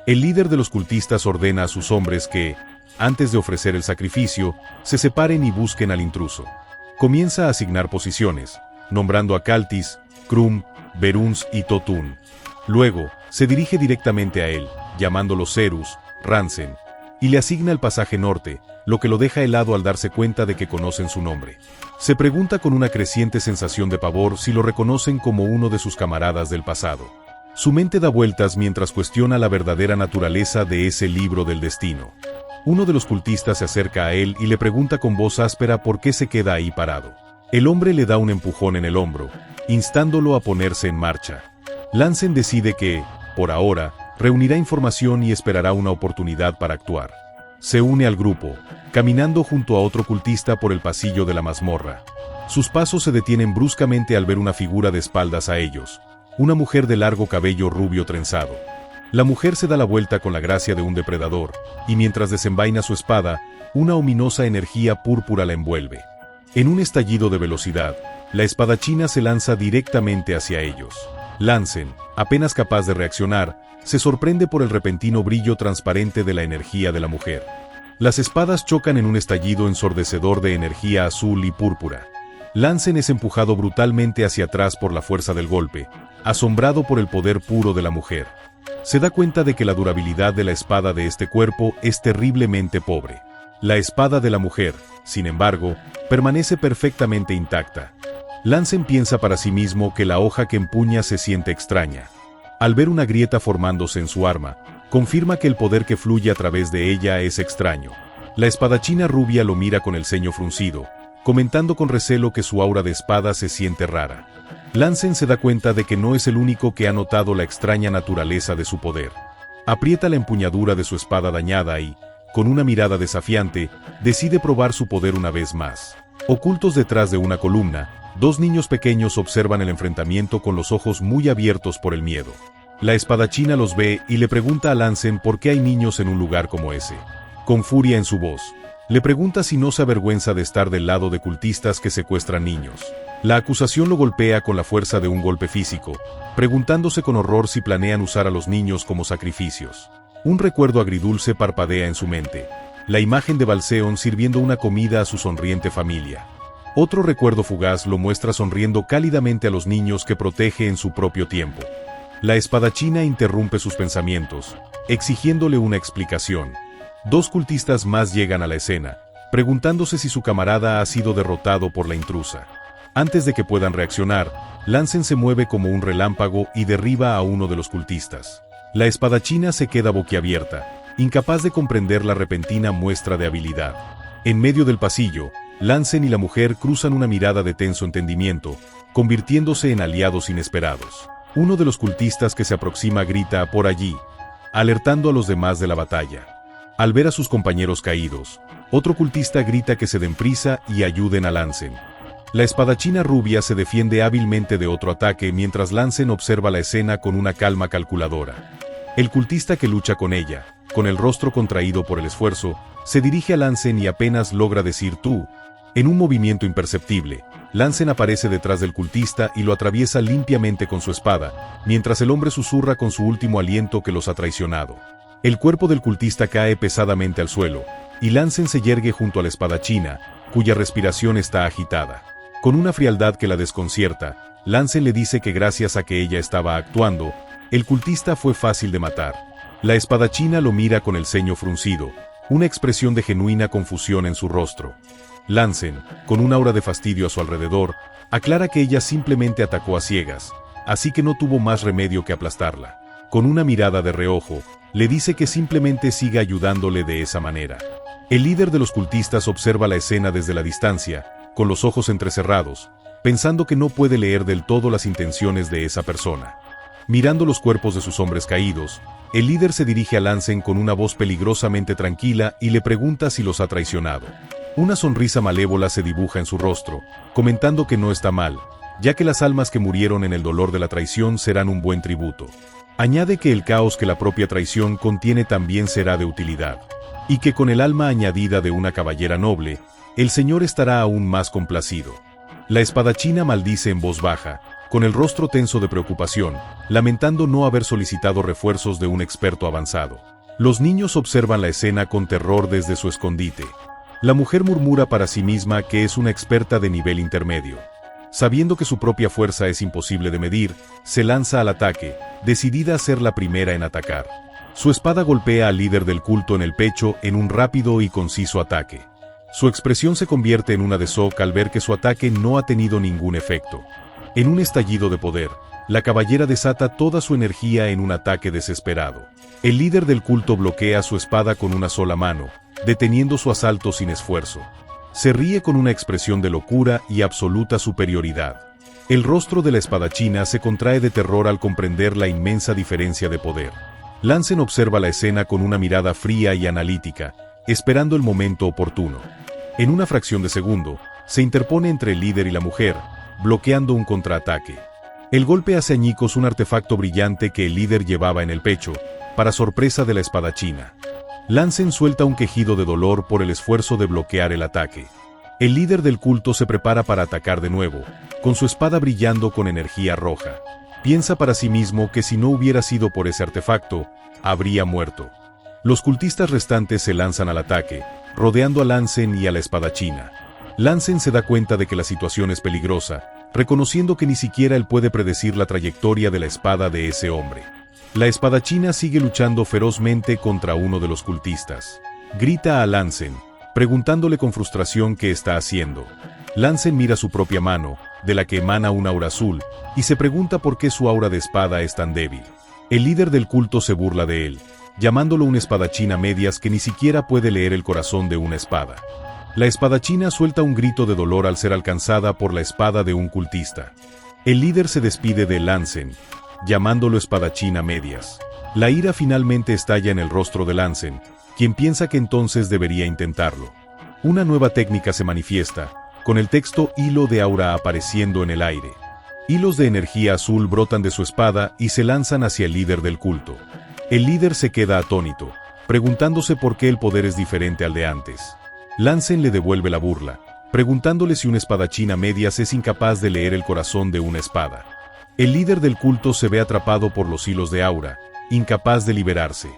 El líder de los cultistas ordena a sus hombres que, antes de ofrecer el sacrificio, se separen y busquen al intruso. Comienza a asignar posiciones, nombrando a Kaltis, Krum, Beruns y Totun. Luego, se dirige directamente a él, llamándolos Cerus, Ransen, y le asigna el pasaje norte, lo que lo deja helado al darse cuenta de que conocen su nombre. Se pregunta con una creciente sensación de pavor si lo reconocen como uno de sus camaradas del pasado. Su mente da vueltas mientras cuestiona la verdadera naturaleza de ese libro del destino. Uno de los cultistas se acerca a él y le pregunta con voz áspera por qué se queda ahí parado. El hombre le da un empujón en el hombro, instándolo a ponerse en marcha. Lansen decide que, por ahora, reunirá información y esperará una oportunidad para actuar. Se une al grupo, caminando junto a otro cultista por el pasillo de la mazmorra. Sus pasos se detienen bruscamente al ver una figura de espaldas a ellos, una mujer de largo cabello rubio trenzado. La mujer se da la vuelta con la gracia de un depredador, y mientras desenvaina su espada, una ominosa energía púrpura la envuelve. En un estallido de velocidad, la espadachina se lanza directamente hacia ellos. Lansen, apenas capaz de reaccionar, se sorprende por el repentino brillo transparente de la energía de la mujer. Las espadas chocan en un estallido ensordecedor de energía azul y púrpura. Lansen es empujado brutalmente hacia atrás por la fuerza del golpe, asombrado por el poder puro de la mujer. Se da cuenta de que la durabilidad de la espada de este cuerpo es terriblemente pobre. La espada de la mujer, sin embargo, permanece perfectamente intacta. Lansen piensa para sí mismo que la hoja que empuña se siente extraña. Al ver una grieta formándose en su arma, confirma que el poder que fluye a través de ella es extraño. La espadachina rubia lo mira con el ceño fruncido, comentando con recelo que su aura de espada se siente rara. Lansen se da cuenta de que no es el único que ha notado la extraña naturaleza de su poder. Aprieta la empuñadura de su espada dañada y, con una mirada desafiante, decide probar su poder una vez más. Ocultos detrás de una columna, dos niños pequeños observan el enfrentamiento con los ojos muy abiertos por el miedo. La espadachina los ve y le pregunta a Lancen por qué hay niños en un lugar como ese. Con furia en su voz, le pregunta si no se avergüenza de estar del lado de cultistas que secuestran niños. La acusación lo golpea con la fuerza de un golpe físico, preguntándose con horror si planean usar a los niños como sacrificios. Un recuerdo agridulce parpadea en su mente. La imagen de Balseon sirviendo una comida a su sonriente familia. Otro recuerdo fugaz lo muestra sonriendo cálidamente a los niños que protege en su propio tiempo. La espadachina interrumpe sus pensamientos, exigiéndole una explicación. Dos cultistas más llegan a la escena, preguntándose si su camarada ha sido derrotado por la intrusa. Antes de que puedan reaccionar, Lancen se mueve como un relámpago y derriba a uno de los cultistas. La espadachina se queda boquiabierta, incapaz de comprender la repentina muestra de habilidad. En medio del pasillo, Lancen y la mujer cruzan una mirada de tenso entendimiento, convirtiéndose en aliados inesperados. Uno de los cultistas que se aproxima grita "por allí", alertando a los demás de la batalla. Al ver a sus compañeros caídos, otro cultista grita que se den prisa y ayuden a Lancen. La espadachina rubia se defiende hábilmente de otro ataque mientras Lancen observa la escena con una calma calculadora. El cultista que lucha con ella, con el rostro contraído por el esfuerzo, se dirige a Lancen y apenas logra decir "tú". En un movimiento imperceptible, Lancen aparece detrás del cultista y lo atraviesa limpiamente con su espada, mientras el hombre susurra con su último aliento que los ha traicionado. El cuerpo del cultista cae pesadamente al suelo, y Lancen se yergue junto a la espadachina, cuya respiración está agitada. Con una frialdad que la desconcierta, Lancen le dice que gracias a que ella estaba actuando, el cultista fue fácil de matar. La espadachina lo mira con el ceño fruncido, una expresión de genuina confusión en su rostro. Lancen, con un aura de fastidio a su alrededor, aclara que ella simplemente atacó a ciegas, así que no tuvo más remedio que aplastarla. Con una mirada de reojo, le dice que simplemente siga ayudándole de esa manera. El líder de los cultistas observa la escena desde la distancia, con los ojos entrecerrados, pensando que no puede leer del todo las intenciones de esa persona. Mirando los cuerpos de sus hombres caídos, el líder se dirige a Lancen con una voz peligrosamente tranquila y le pregunta si los ha traicionado. Una sonrisa malévola se dibuja en su rostro, comentando que no está mal, ya que las almas que murieron en el dolor de la traición serán un buen tributo. Añade que el caos que la propia traición contiene también será de utilidad, y que con el alma añadida de una caballera noble, el señor estará aún más complacido. La espadachina maldice en voz baja, con el rostro tenso de preocupación, lamentando no haber solicitado refuerzos de un experto avanzado. Los niños observan la escena con terror desde su escondite. La mujer murmura para sí misma que es una experta de nivel intermedio. Sabiendo que su propia fuerza es imposible de medir, se lanza al ataque, decidida a ser la primera en atacar. Su espada golpea al líder del culto en el pecho en un rápido y conciso ataque. Su expresión se convierte en una de shock al ver que su ataque no ha tenido ningún efecto. En un estallido de poder, la caballera desata toda su energía en un ataque desesperado. El líder del culto bloquea su espada con una sola mano, deteniendo su asalto sin esfuerzo. Se ríe con una expresión de locura y absoluta superioridad. El rostro de la espadachina se contrae de terror al comprender la inmensa diferencia de poder. Lancen observa la escena con una mirada fría y analítica, esperando el momento oportuno. En una fracción de segundo, se interpone entre el líder y la mujer, bloqueando un contraataque. El golpe hace añicos un artefacto brillante que el líder llevaba en el pecho, para sorpresa de la espadachina. Lancen suelta un quejido de dolor por el esfuerzo de bloquear el ataque. El líder del culto se prepara para atacar de nuevo, con su espada brillando con energía roja. Piensa para sí mismo que si no hubiera sido por ese artefacto, habría muerto. Los cultistas restantes se lanzan al ataque, rodeando a Lancen y a la espadachina. Lancen se da cuenta de que la situación es peligrosa, reconociendo que ni siquiera él puede predecir la trayectoria de la espada de ese hombre. La espadachina sigue luchando ferozmente contra uno de los cultistas. Grita a Lancen, preguntándole con frustración qué está haciendo. Lancen mira su propia mano, de la que emana un aura azul, y se pregunta por qué su aura de espada es tan débil. El líder del culto se burla de él, llamándolo un espadachín a medias que ni siquiera puede leer el corazón de una espada. La espadachina suelta un grito de dolor al ser alcanzada por la espada de un cultista. El líder se despide de Lancen, llamándolo espadachín a medias. La ira finalmente estalla en el rostro de Lancen, quien piensa que entonces debería intentarlo. Una nueva técnica se manifiesta, con el texto hilo de aura apareciendo en el aire. Hilos de energía azul brotan de su espada y se lanzan hacia el líder del culto. El líder se queda atónito, preguntándose por qué el poder es diferente al de antes. Lancen le devuelve la burla, preguntándole si un espadachín a medias es incapaz de leer el corazón de una espada. El líder del culto se ve atrapado por los hilos de aura, incapaz de liberarse.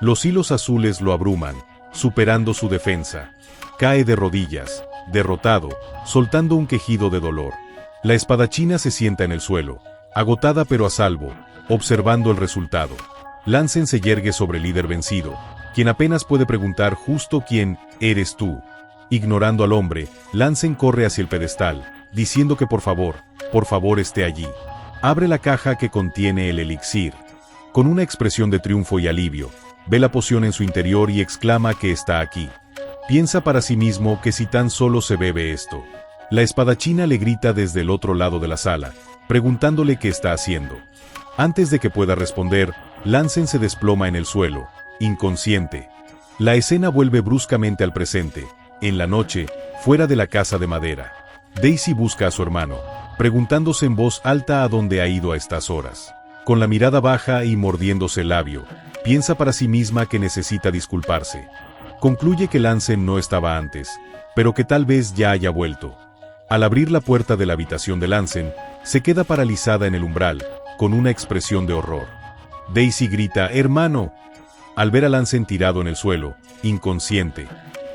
Los hilos azules lo abruman, superando su defensa. Cae de rodillas, derrotado, soltando un quejido de dolor. La espadachina se sienta en el suelo, agotada pero a salvo, observando el resultado. Lancen se yergue sobre el líder vencido, quien apenas puede preguntar justo quién eres tú. Ignorando al hombre, Lancen corre hacia el pedestal, diciendo que por favor esté allí. Abre la caja que contiene el elixir. Con una expresión de triunfo y alivio, ve la poción en su interior y exclama que está aquí. Piensa para sí mismo que si tan solo se bebe esto. La espadachina le grita desde el otro lado de la sala, preguntándole qué está haciendo. Antes de que pueda responder, Lancen se desploma en el suelo, inconsciente. La escena vuelve bruscamente al presente, en la noche, fuera de la casa de madera. Daisy busca a su hermano, preguntándose en voz alta a dónde ha ido a estas horas. Con la mirada baja y mordiéndose el labio, piensa para sí misma que necesita disculparse. Concluye que Lancen no estaba antes, pero que tal vez ya haya vuelto. Al abrir la puerta de la habitación de Lancen, se queda paralizada en el umbral, con una expresión de horror. Daisy grita, ¡hermano!, al ver a Lancen tirado en el suelo, inconsciente.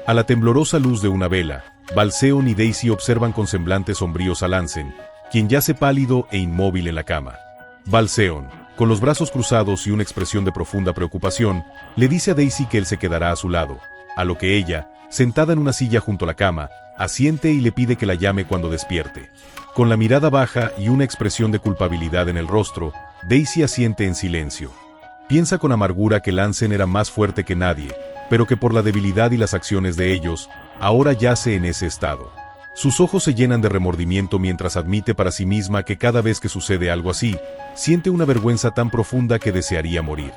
A la temblorosa luz de una vela, Balseon y Daisy observan con semblantes sombríos a Lancen, quien yace pálido e inmóvil en la cama. Balseon, con los brazos cruzados y una expresión de profunda preocupación, le dice a Daisy que él se quedará a su lado, a lo que ella, sentada en una silla junto a la cama, asiente y le pide que la llame cuando despierte. Con la mirada baja y una expresión de culpabilidad en el rostro, Daisy asiente en silencio. Piensa con amargura que Lancen era más fuerte que nadie, pero que por la debilidad y las acciones de ellos, ahora yace en ese estado. Sus ojos se llenan de remordimiento mientras admite para sí misma que cada vez que sucede algo así, siente una vergüenza tan profunda que desearía morir.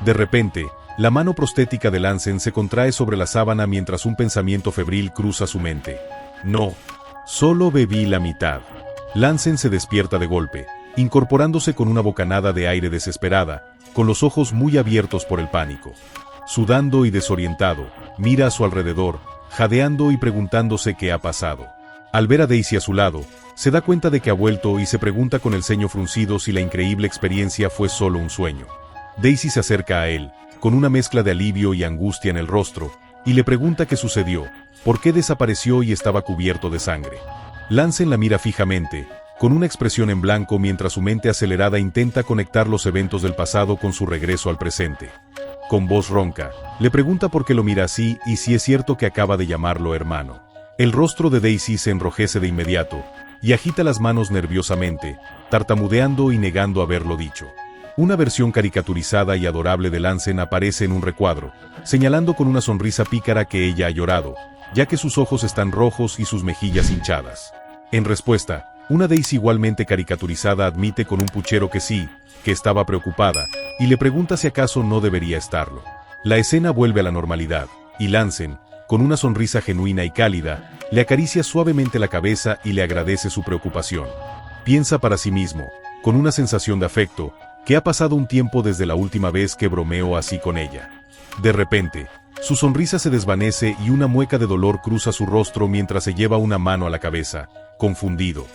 De repente, la mano prostética de Lancen se contrae sobre la sábana mientras un pensamiento febril cruza su mente. No, solo bebí la mitad. Lancen se despierta de golpe, incorporándose con una bocanada de aire desesperada, con los ojos muy abiertos por el pánico. Sudando y desorientado, mira a su alrededor, jadeando y preguntándose qué ha pasado. Al ver a Daisy a su lado, se da cuenta de que ha vuelto y se pregunta con el ceño fruncido si la increíble experiencia fue solo un sueño. Daisy se acerca a él, con una mezcla de alivio y angustia en el rostro, y le pregunta qué sucedió, por qué desapareció y estaba cubierto de sangre. Lancen la mira fijamente, con una expresión en blanco mientras su mente acelerada intenta conectar los eventos del pasado con su regreso al presente. Con voz ronca, le pregunta por qué lo mira así y si es cierto que acaba de llamarlo hermano. El rostro de Daisy se enrojece de inmediato, y agita las manos nerviosamente, tartamudeando y negando haberlo dicho. Una versión caricaturizada y adorable de Lancen aparece en un recuadro, señalando con una sonrisa pícara que ella ha llorado, ya que sus ojos están rojos y sus mejillas hinchadas. En respuesta, una Daisy igualmente caricaturizada admite con un puchero que sí, que estaba preocupada, y le pregunta si acaso no debería estarlo. La escena vuelve a la normalidad, y Lancen, con una sonrisa genuina y cálida, le acaricia suavemente la cabeza y le agradece su preocupación. Piensa para sí mismo, con una sensación de afecto, que ha pasado un tiempo desde la última vez que bromeó así con ella. De repente, su sonrisa se desvanece y una mueca de dolor cruza su rostro mientras se lleva una mano a la cabeza, confundido.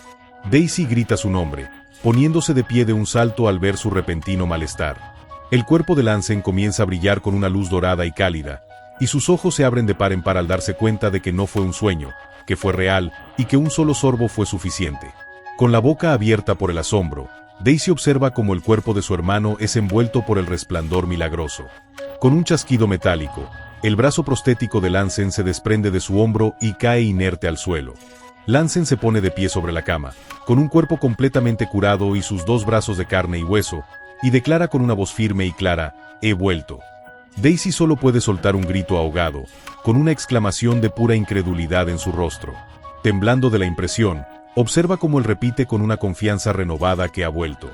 Daisy grita su nombre, poniéndose de pie de un salto al ver su repentino malestar. El cuerpo de Lancen comienza a brillar con una luz dorada y cálida, y sus ojos se abren de par en par al darse cuenta de que no fue un sueño, que fue real, y que un solo sorbo fue suficiente. Con la boca abierta por el asombro, Daisy observa cómo el cuerpo de su hermano es envuelto por el resplandor milagroso. Con un chasquido metálico, el brazo prostético de Lancen se desprende de su hombro y cae inerte al suelo. Lancen se pone de pie sobre la cama, con un cuerpo completamente curado y sus dos brazos de carne y hueso, y declara con una voz firme y clara, «He vuelto». Daisy solo puede soltar un grito ahogado, con una exclamación de pura incredulidad en su rostro. Temblando de la impresión, observa cómo él repite con una confianza renovada que ha vuelto.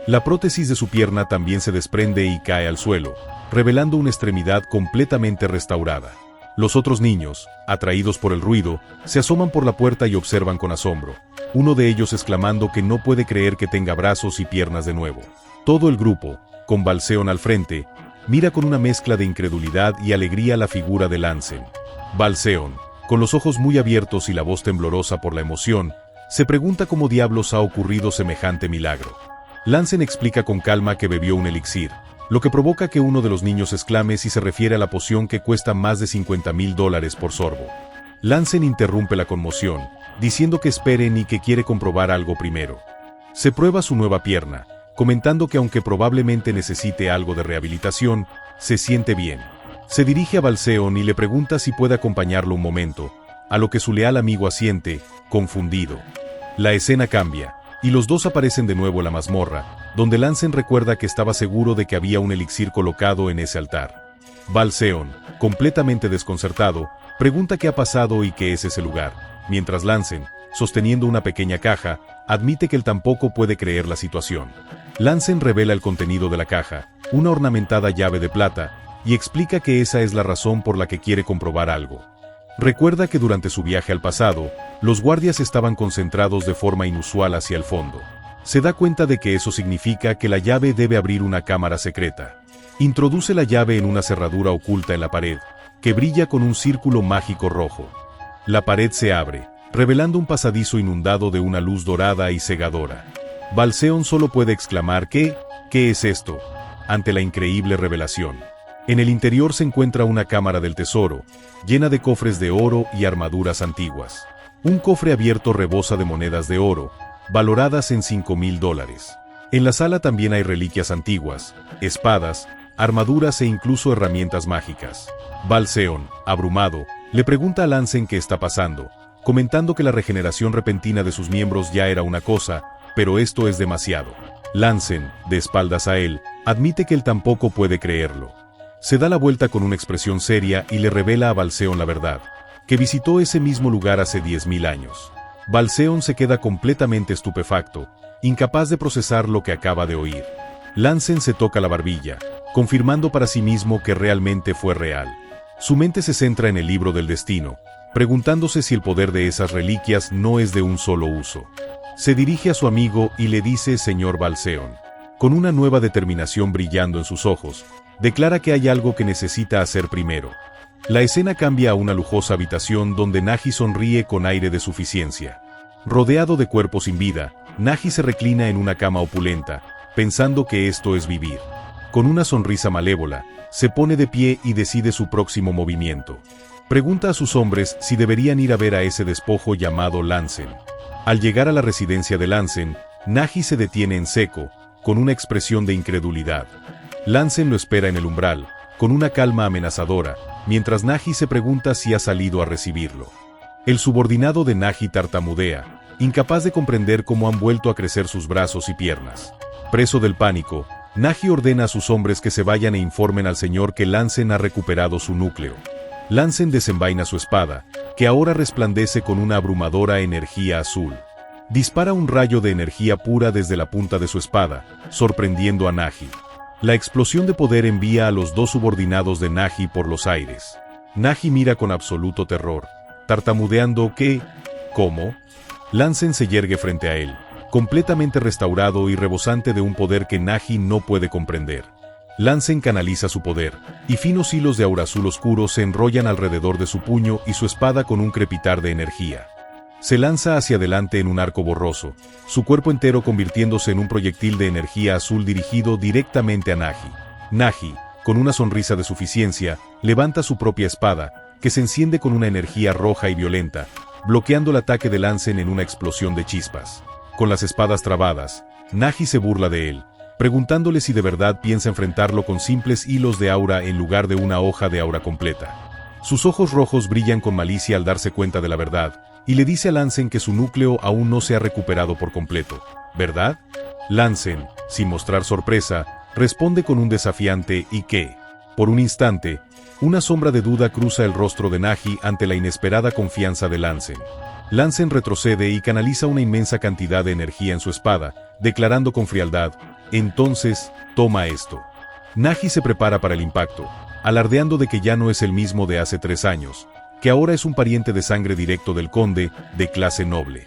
La prótesis de su pierna también se desprende y cae al suelo, revelando una extremidad completamente restaurada. Los otros niños, atraídos por el ruido, se asoman por la puerta y observan con asombro, uno de ellos exclamando que no puede creer que tenga brazos y piernas de nuevo. Todo el grupo, con Balseon al frente, mira con una mezcla de incredulidad y alegría la figura de Lansen. Balseon, con los ojos muy abiertos y la voz temblorosa por la emoción, se pregunta cómo diablos ha ocurrido semejante milagro. Lansen explica con calma que bebió un elixir, lo que provoca que uno de los niños exclame si se refiere a la poción que cuesta más de $50,000 por sorbo. Lansen interrumpe la conmoción, diciendo que esperen y que quiere comprobar algo primero. Se prueba su nueva pierna, comentando que aunque probablemente necesite algo de rehabilitación, se siente bien. Se dirige a Balseon y le pregunta si puede acompañarlo un momento, a lo que su leal amigo asiente, confundido. La escena cambia, y los dos aparecen de nuevo en la mazmorra, donde Lansen recuerda que estaba seguro de que había un elixir colocado en ese altar. Balseon, completamente desconcertado, pregunta qué ha pasado y qué es ese lugar, mientras Lansen, sosteniendo una pequeña caja, admite que él tampoco puede creer la situación. Lansen revela el contenido de la caja, una ornamentada llave de plata, y explica que esa es la razón por la que quiere comprobar algo. Recuerda que durante su viaje al pasado, los guardias estaban concentrados de forma inusual hacia el fondo. Se da cuenta de que eso significa que la llave debe abrir una cámara secreta. Introduce la llave en una cerradura oculta en la pared, que brilla con un círculo mágico rojo. La pared se abre, revelando un pasadizo inundado de una luz dorada y cegadora. Balseon solo puede exclamar ¿qué es esto?, ante la increíble revelación. En el interior se encuentra una cámara del tesoro, llena de cofres de oro y armaduras antiguas. Un cofre abierto rebosa de monedas de oro, valoradas en $5,000. En la sala también hay reliquias antiguas, espadas, armaduras e incluso herramientas mágicas. Balseon, abrumado, le pregunta a Lansen qué está pasando, comentando que la regeneración repentina de sus miembros ya era una cosa, pero esto es demasiado. Lansen, de espaldas a él, admite que él tampoco puede creerlo. Se da la vuelta con una expresión seria y le revela a Balseon la verdad, que visitó ese mismo lugar hace 10,000 años. Balseon se queda completamente estupefacto, incapaz de procesar lo que acaba de oír. Lansen se toca la barbilla, confirmando para sí mismo que realmente fue real. Su mente se centra en el libro del destino, preguntándose si el poder de esas reliquias no es de un solo uso. Se dirige a su amigo y le dice señor Balseon. Con una nueva determinación brillando en sus ojos, declara que hay algo que necesita hacer primero. La escena cambia a una lujosa habitación donde Naji sonríe con aire de suficiencia. Rodeado de cuerpos sin vida, Naji se reclina en una cama opulenta, pensando que esto es vivir. Con una sonrisa malévola, se pone de pie y decide su próximo movimiento. Pregunta a sus hombres si deberían ir a ver a ese despojo llamado Lansen. Al llegar a la residencia de Lansen, Naji se detiene en seco, con una expresión de incredulidad. Lansen lo espera en el umbral, con una calma amenazadora, mientras Naji se pregunta si ha salido a recibirlo. El subordinado de Naji tartamudea, incapaz de comprender cómo han vuelto a crecer sus brazos y piernas. Preso del pánico, Naji ordena a sus hombres que se vayan e informen al señor que Lansen ha recuperado su núcleo. Lansen desenvaina su espada, que ahora resplandece con una abrumadora energía azul. Dispara un rayo de energía pura desde la punta de su espada, sorprendiendo a Naji. La explosión de poder envía a los dos subordinados de Naji por los aires. Naji mira con absoluto terror, tartamudeando ¿cómo? Lansen se yergue frente a él, completamente restaurado y rebosante de un poder que Naji no puede comprender. Lansen canaliza su poder, y finos hilos de aura azul oscuro se enrollan alrededor de su puño y su espada con un crepitar de energía. Se lanza hacia adelante en un arco borroso, su cuerpo entero convirtiéndose en un proyectil de energía azul dirigido directamente a Naji. Naji, con una sonrisa de suficiencia, levanta su propia espada, que se enciende con una energía roja y violenta, bloqueando el ataque de Lansen en una explosión de chispas. Con las espadas trabadas, Naji se burla de él, preguntándole si de verdad piensa enfrentarlo con simples hilos de aura en lugar de una hoja de aura completa. Sus ojos rojos brillan con malicia al darse cuenta de la verdad, y le dice a Lansen que su núcleo aún no se ha recuperado por completo, ¿verdad? Lansen, sin mostrar sorpresa, responde con un desafiante ¿y qué? Por un instante, una sombra de duda cruza el rostro de Naji ante la inesperada confianza de Lansen. Lansen retrocede y canaliza una inmensa cantidad de energía en su espada, declarando con frialdad, entonces, toma esto. Naji se prepara para el impacto, alardeando de que ya no es el mismo de hace 3 años, que ahora es un pariente de sangre directo del conde, de clase noble.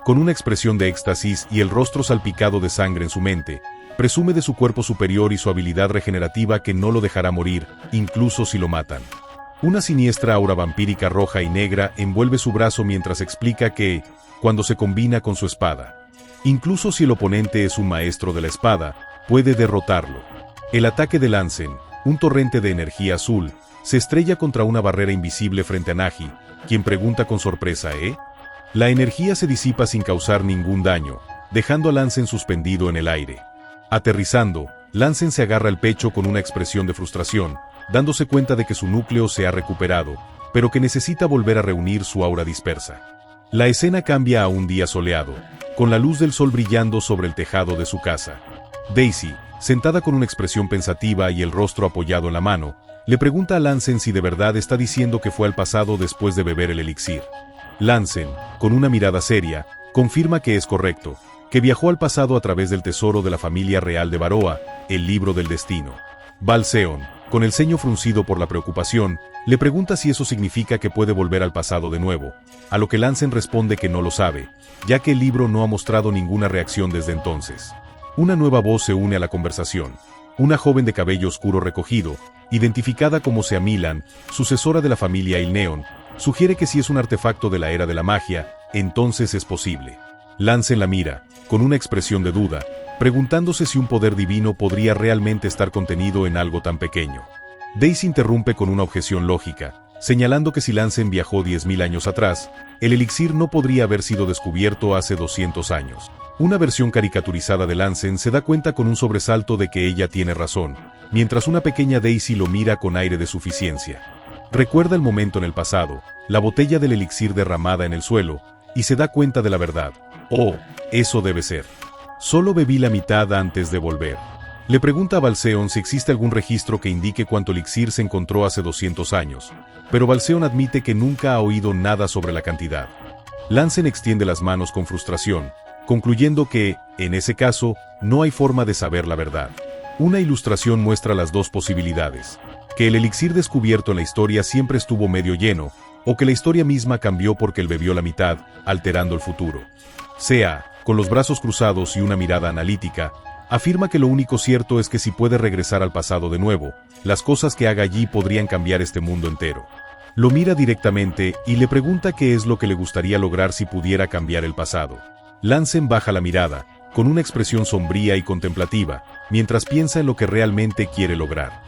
Con una expresión de éxtasis y el rostro salpicado de sangre en su mente, presume de su cuerpo superior y su habilidad regenerativa que no lo dejará morir, incluso si lo matan. Una siniestra aura vampírica roja y negra envuelve su brazo mientras explica que, cuando se combina con su espada, incluso si el oponente es un maestro de la espada, puede derrotarlo. El ataque de Lansen, un torrente de energía azul, se estrella contra una barrera invisible frente a Nagi, quien pregunta con sorpresa, ¿eh? La energía se disipa sin causar ningún daño, dejando a Lansen suspendido en el aire. Aterrizando, Lansen se agarra el pecho con una expresión de frustración, dándose cuenta de que su núcleo se ha recuperado, pero que necesita volver a reunir su aura dispersa. La escena cambia a un día soleado, con la luz del sol brillando sobre el tejado de su casa. Daisy, sentada con una expresión pensativa y el rostro apoyado en la mano, le pregunta a Lansen si de verdad está diciendo que fue al pasado después de beber el elixir. Lansen, con una mirada seria, confirma que es correcto, que viajó al pasado a través del tesoro de la familia real de Baroa, el libro del destino. Balseon, con el ceño fruncido por la preocupación, le pregunta si eso significa que puede volver al pasado de nuevo, a lo que Lansen responde que no lo sabe, ya que el libro no ha mostrado ninguna reacción desde entonces. Una nueva voz se une a la conversación. Una joven de cabello oscuro recogido, identificada como Seamilan, sucesora de la familia Ilneon, sugiere que si es un artefacto de la era de la magia, entonces es posible. Lansen la mira, con una expresión de duda, preguntándose si un poder divino podría realmente estar contenido en algo tan pequeño. Daisy interrumpe con una objeción lógica, señalando que si Lansen viajó 10.000 años atrás, el elixir no podría haber sido descubierto hace 200 años. Una versión caricaturizada de Lansen se da cuenta con un sobresalto de que ella tiene razón, mientras una pequeña Daisy lo mira con aire de suficiencia. Recuerda el momento en el pasado, la botella del elixir derramada en el suelo, y se da cuenta de la verdad. Oh, eso debe ser. Solo bebí la mitad antes de volver. Le pregunta a Balseon si existe algún registro que indique cuánto elixir se encontró hace 200 años, pero Balseon admite que nunca ha oído nada sobre la cantidad. Lansen extiende las manos con frustración, concluyendo que, en ese caso, no hay forma de saber la verdad. Una ilustración muestra las dos posibilidades: que el elixir descubierto en la historia siempre estuvo medio lleno, o que la historia misma cambió porque él bebió la mitad, alterando el futuro. Sea, con los brazos cruzados y una mirada analítica, afirma que lo único cierto es que si puede regresar al pasado de nuevo, las cosas que haga allí podrían cambiar este mundo entero. Lo mira directamente y le pregunta qué es lo que le gustaría lograr si pudiera cambiar el pasado. Lansen baja la mirada, con una expresión sombría y contemplativa, mientras piensa en lo que realmente quiere lograr.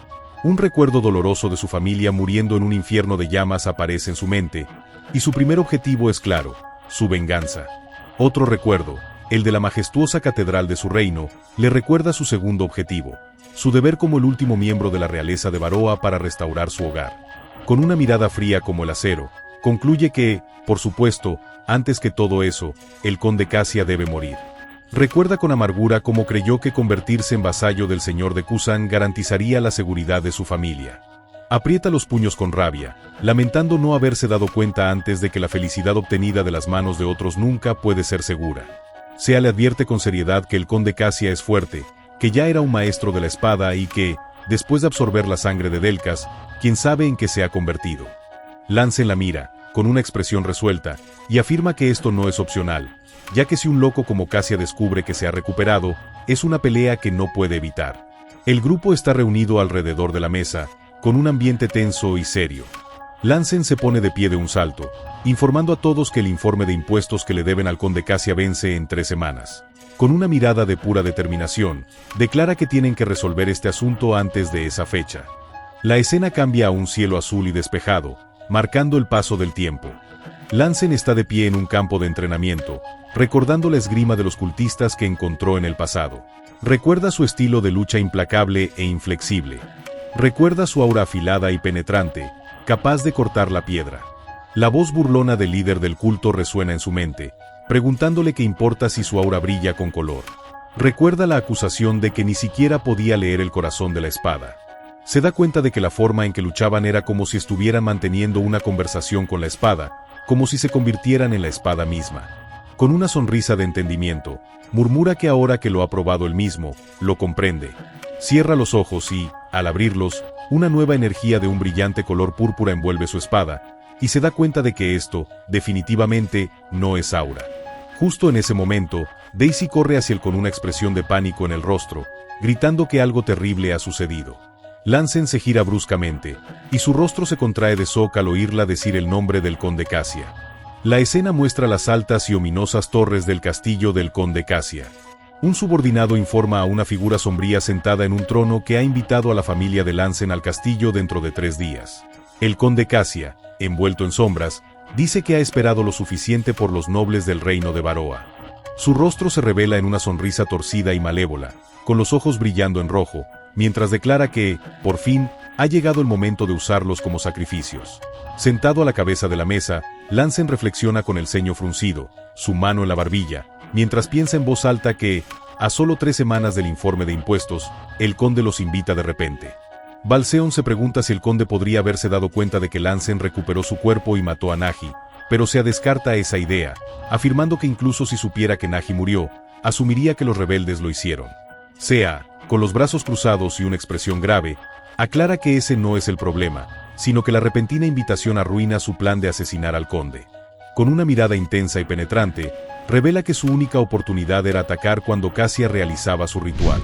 Un recuerdo doloroso de su familia muriendo en un infierno de llamas aparece en su mente, y su primer objetivo es claro: su venganza. Otro recuerdo, el de la majestuosa catedral de su reino, le recuerda su segundo objetivo: su deber como el último miembro de la realeza de Baroa para restaurar su hogar. Con una mirada fría como el acero, concluye que, por supuesto, antes que todo eso, el conde Cassia debe morir. Recuerda con amargura cómo creyó que convertirse en vasallo del señor de Kusan garantizaría la seguridad de su familia. Aprieta los puños con rabia, lamentando no haberse dado cuenta antes de que la felicidad obtenida de las manos de otros nunca puede ser segura. Sea le advierte con seriedad que el conde Cassia es fuerte, que ya era un maestro de la espada y que, después de absorber la sangre de Delcas, quién sabe en qué se ha convertido. Lansen la mira, con una expresión resuelta, y afirma que esto no es opcional, ya que si un loco como Cassia descubre que se ha recuperado, es una pelea que no puede evitar. El grupo está reunido alrededor de la mesa, con un ambiente tenso y serio. Lansen se pone de pie de un salto, informando a todos que el informe de impuestos que le deben al conde Cassia vence en 3 semanas. Con una mirada de pura determinación, declara que tienen que resolver este asunto antes de esa fecha. La escena cambia a un cielo azul y despejado, marcando el paso del tiempo. Lansen está de pie en un campo de entrenamiento, recordando la esgrima de los cultistas que encontró en el pasado. Recuerda su estilo de lucha implacable e inflexible. Recuerda su aura afilada y penetrante, capaz de cortar la piedra. La voz burlona del líder del culto resuena en su mente, preguntándole qué importa si su aura brilla con color. Recuerda la acusación de que ni siquiera podía leer el corazón de la espada. Se da cuenta de que la forma en que luchaban era como si estuvieran manteniendo una conversación con la espada, como si se convirtieran en la espada misma. Con una sonrisa de entendimiento, murmura que ahora que lo ha probado él mismo, lo comprende. Cierra los ojos y, Al abrirlos, una nueva energía de un brillante color púrpura envuelve su espada, y se da cuenta de que esto, definitivamente, no es Aura. Justo en ese momento, Daisy corre hacia él con una expresión de pánico en el rostro, gritando que algo terrible ha sucedido. Lancen se gira bruscamente, y su rostro se contrae de shock al oírla decir el nombre del conde Cassia. La escena muestra las altas y ominosas torres del castillo del conde Cassia. Un subordinado informa a una figura sombría sentada en un trono que ha invitado a la familia de Lancen al castillo dentro de 3 días. El conde Cassia, envuelto en sombras, dice que ha esperado lo suficiente por los nobles del reino de Baroa. Su rostro se revela en una sonrisa torcida y malévola, con los ojos brillando en rojo, mientras declara que, por fin, ha llegado el momento de usarlos como sacrificios. Sentado a la cabeza de la mesa, Lancen reflexiona con el ceño fruncido, su mano en la barbilla, mientras piensa en voz alta que, a solo 3 semanas del informe de impuestos, el conde los invita de repente. Balseon se pregunta si el conde podría haberse dado cuenta de que Lancen recuperó su cuerpo y mató a Naji, pero se descarta esa idea, afirmando que incluso si supiera que Naji murió, asumiría que los rebeldes lo hicieron. Sea, con los brazos cruzados y una expresión grave, aclara que ese no es el problema, sino que la repentina invitación arruina su plan de asesinar al conde. Con una mirada intensa y penetrante, revela que su única oportunidad era atacar cuando Cassia realizaba su ritual.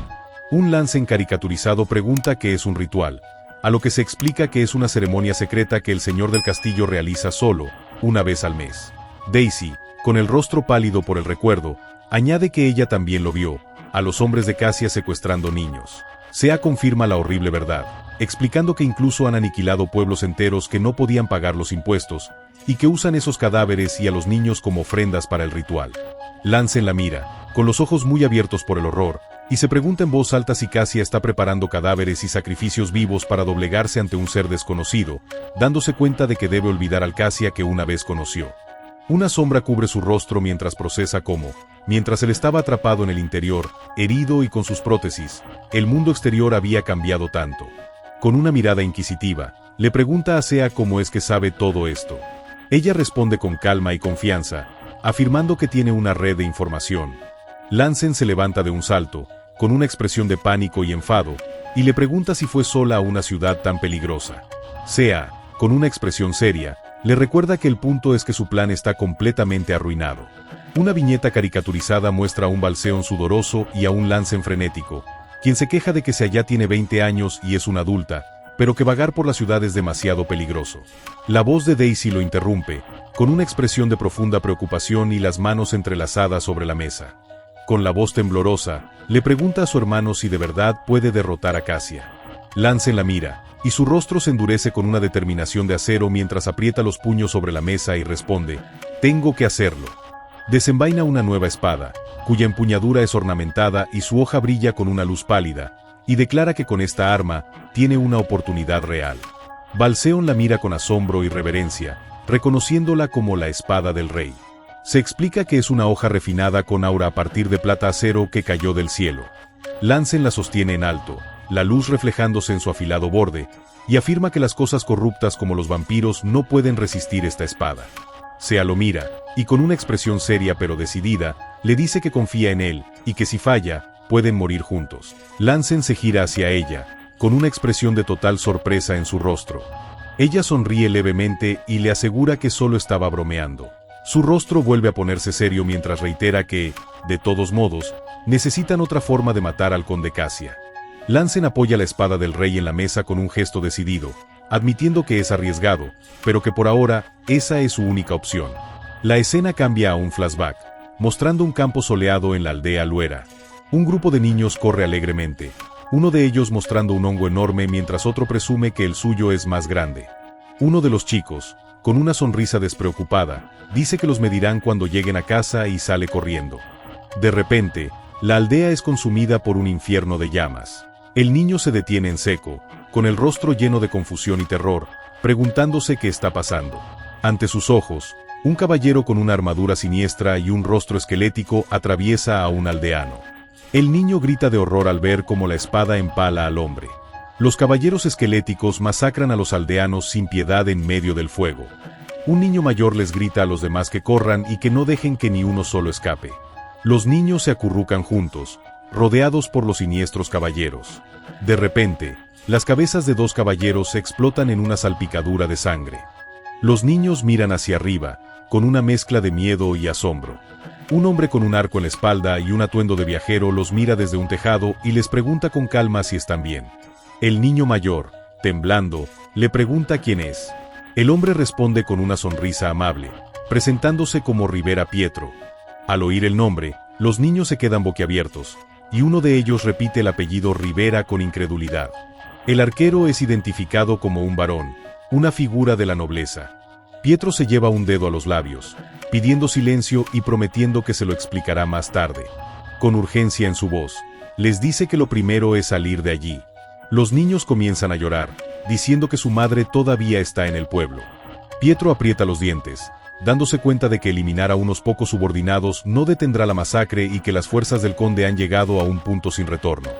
Un Lancen caricaturizado pregunta qué es un ritual, a lo que se explica que es una ceremonia secreta que el señor del castillo realiza solo, una vez al mes. Daisy, con el rostro pálido por el recuerdo, añade que ella también lo vio, a los hombres de Cassia secuestrando niños. Sea confirma la horrible verdad, explicando que incluso han aniquilado pueblos enteros que no podían pagar los impuestos, y que usan esos cadáveres y a los niños como ofrendas para el ritual. Lancen la mira, con los ojos muy abiertos por el horror, y se pregunta en voz alta si Cassia está preparando cadáveres y sacrificios vivos para doblegarse ante un ser desconocido, dándose cuenta de que debe olvidar al Cassia que una vez conoció. Una sombra cubre su rostro mientras procesa cómo, mientras él estaba atrapado en el interior, herido y con sus prótesis, el mundo exterior había cambiado tanto. Con una mirada inquisitiva, le pregunta a Sea cómo es que sabe todo esto. Ella responde con calma y confianza, afirmando que tiene una red de información. Lancen se levanta de un salto, con una expresión de pánico y enfado, y le pregunta si fue sola a una ciudad tan peligrosa. Sea, con una expresión seria, le recuerda que el punto es que su plan está completamente arruinado. Una viñeta caricaturizada muestra a un Balseon sudoroso y a un Lancen frenético, quien se queja de que Sea tiene 20 años y es una adulta, pero que vagar por la ciudad es demasiado peligroso. La voz de Daisy lo interrumpe, con una expresión de profunda preocupación y las manos entrelazadas sobre la mesa. Con la voz temblorosa, le pregunta a su hermano si de verdad puede derrotar a Cassia. Lancen la mira, y su rostro se endurece con una determinación de acero mientras aprieta los puños sobre la mesa y responde, «Tengo que hacerlo». Desenvaina una nueva espada, cuya empuñadura es ornamentada y su hoja brilla con una luz pálida, y declara que con esta arma, tiene una oportunidad real. Balseon la mira con asombro y reverencia, reconociéndola como la espada del rey. Se explica que es una hoja refinada con aura a partir de plata acero que cayó del cielo. Lancen la sostiene en alto, la luz reflejándose en su afilado borde, y afirma que las cosas corruptas como los vampiros no pueden resistir esta espada. Sea lo mira, y con una expresión seria pero decidida, le dice que confía en él, y que si falla, pueden morir juntos. Lancen se gira hacia ella, con una expresión de total sorpresa en su rostro. Ella sonríe levemente y le asegura que solo estaba bromeando. Su rostro vuelve a ponerse serio mientras reitera que, de todos modos, necesitan otra forma de matar al conde Cassia. Lancen apoya la espada del rey en la mesa con un gesto decidido, admitiendo que es arriesgado, pero que por ahora, esa es su única opción. La escena cambia a un flashback, mostrando un campo soleado en la aldea Luera. Un grupo de niños corre alegremente, uno de ellos mostrando un hongo enorme mientras otro presume que el suyo es más grande. Uno de los chicos, con una sonrisa despreocupada, dice que los medirán cuando lleguen a casa y sale corriendo. De repente, la aldea es consumida por un infierno de llamas. El niño se detiene en seco, con el rostro lleno de confusión y terror, preguntándose qué está pasando. Ante sus ojos, un caballero con una armadura siniestra y un rostro esquelético atraviesa a un aldeano. El niño grita de horror al ver cómo la espada empala al hombre. Los caballeros esqueléticos masacran a los aldeanos sin piedad en medio del fuego. Un niño mayor les grita a los demás que corran y que no dejen que ni uno solo escape. Los niños se acurrucan juntos, rodeados por los siniestros caballeros. De repente, Las cabezas de dos caballeros explotan en una salpicadura de sangre. Los niños miran hacia arriba, con una mezcla de miedo y asombro. Un hombre con un arco en la espalda y un atuendo de viajero los mira desde un tejado y les pregunta con calma si están bien. El niño mayor, temblando, le pregunta quién es. El hombre responde con una sonrisa amable, presentándose como Rivera Pietro. Al oír el nombre, los niños se quedan boquiabiertos, y uno de ellos repite el apellido Rivera con incredulidad. El arquero es identificado como un varón, una figura de la nobleza. Pietro se lleva un dedo a los labios, pidiendo silencio y prometiendo que se lo explicará más tarde. Con urgencia en su voz, les dice que lo primero es salir de allí. Los niños comienzan a llorar, diciendo que su madre todavía está en el pueblo. Pietro aprieta los dientes, dándose cuenta de que eliminar a unos pocos subordinados no detendrá la masacre y que las fuerzas del conde han llegado a un punto sin retorno.